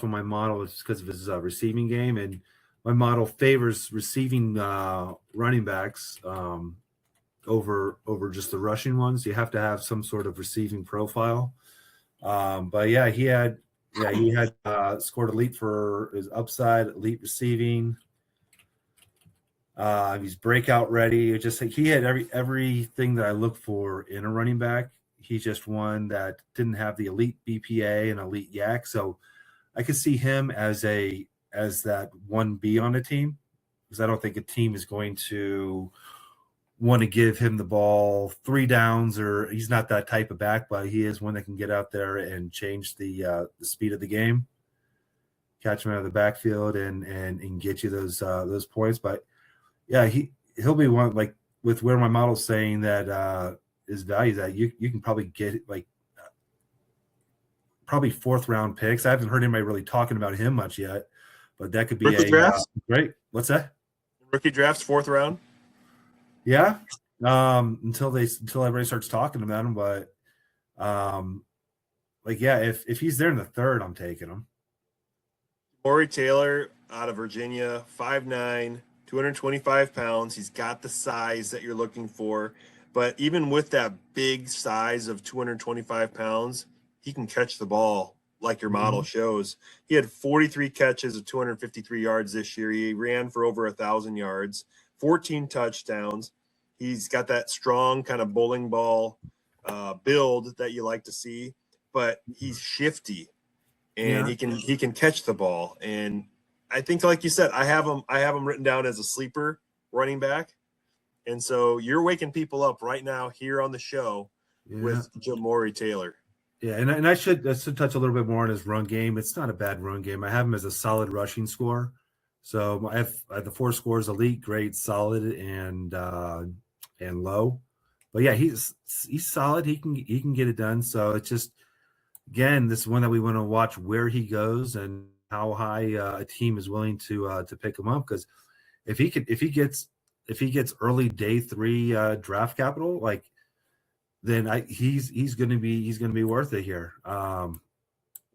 on my model just because of his receiving game, and my model favors receiving running backs over just the rushing ones. You have to have some sort of receiving profile. But yeah, he had scored elite for his upside, elite receiving. He's breakout ready. It just he had everything that I look for in a running back. He's just one that didn't have the elite BPA and elite yak. So I could see him as that 1B on a team, because I don't think a team is going to want to give him the ball 3 downs, or he's not that type of back, but he is one that can get out there and change the speed of the game, catch him out of the backfield and get you those points. But yeah, he'll be one, like with where my model's saying that his value, that you can probably get like probably 4th round picks. I haven't heard anybody really talking about him much yet, but that could be Rookie drafts? Great. What's that? Rookie drafts, 4th round. Yeah. Until everybody starts talking about him, but like, yeah, if he's there in the 3rd, I'm taking him. Maury Taylor out of Virginia, 5'9", 225 pounds. He's got the size that you're looking for, but even with that big size of 225 pounds, he can catch the ball like your model shows. He had 43 catches of 253 yards this year. He ran for over 1,000 yards, 14 touchdowns. He's got that strong kind of bowling ball build that you like to see, but he's shifty and he can catch the ball. And I think, like you said, I have him written down as a sleeper running back. And so you're waking people up right now here on the show with Maury Taylor. Yeah, and I should touch a little bit more on his run game. It's not a bad run game. I have him as a solid rushing score. So I have the 4 scores: elite, great, solid, and low. But yeah, he's solid. He can get it done. So it's just, again, this is one that we want to watch where he goes and how high a team is willing to pick him up. Because if he gets early day 3 draft capital, like, then he's going to be worth it here.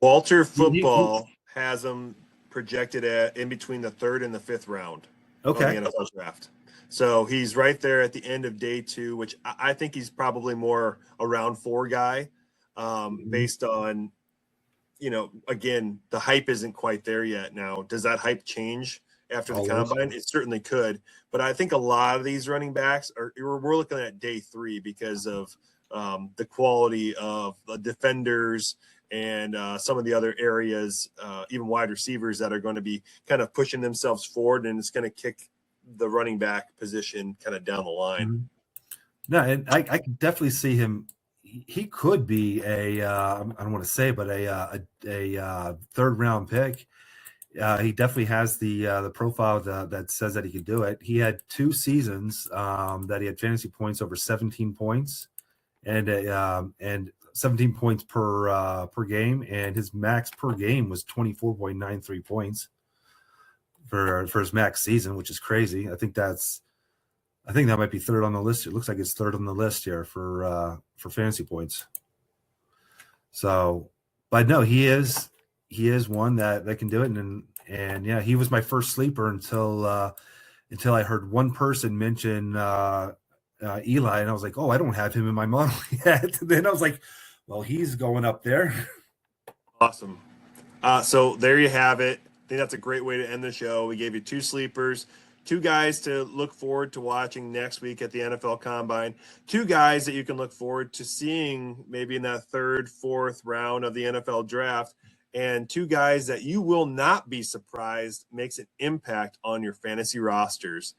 Walter Football has him projected at in between the 3rd and the 5th round of the NFL draft. So he's right there at the end of day 2, which I think he's probably more a round 4 guy, based on, again, the hype isn't quite there yet. Now, does that hype change after the combine? It certainly could. But I think a lot of these running backs we're looking at day 3 because of the quality of the defenders and some of the other areas, even wide receivers that are going to be kind of pushing themselves forward, and it's going to kick the running back position kind of down the line. No, and I can definitely see him. He could be I don't want to say, but a 3rd round pick. He definitely has the profile that says that he could do it. He had 2 seasons that he had fantasy points over 17 points, and 17 points per game, and his max per game was 24.93 points for his max season, which is crazy. I think that might be 3rd on the list. It looks like it's 3rd on the list here for fantasy points. So, but no, he is one that can do it. And yeah, he was my first sleeper until I heard one person mention Eli, and I was like, oh, I don't have him in my model yet. And then I was like, well, he's going up there. Awesome. So there you have it. I think that's a great way to end the show. We gave you 2 sleepers, 2 guys to look forward to watching next week at the NFL Combine, 2 guys that you can look forward to seeing maybe in that 3rd, 4th round of the NFL Draft, and 2 guys that you will not be surprised makes an impact on your fantasy rosters.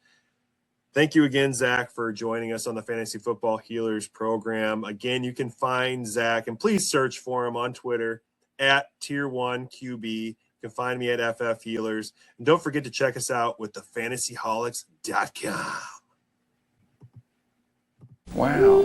Thank you again, Zach, for joining us on the Fantasy Football Healers program. Again, you can find Zach, and please search for him on Twitter at Tier1QB. You can find me at FF Healers. And don't forget to check us out with thefantasyholics.com. Wow.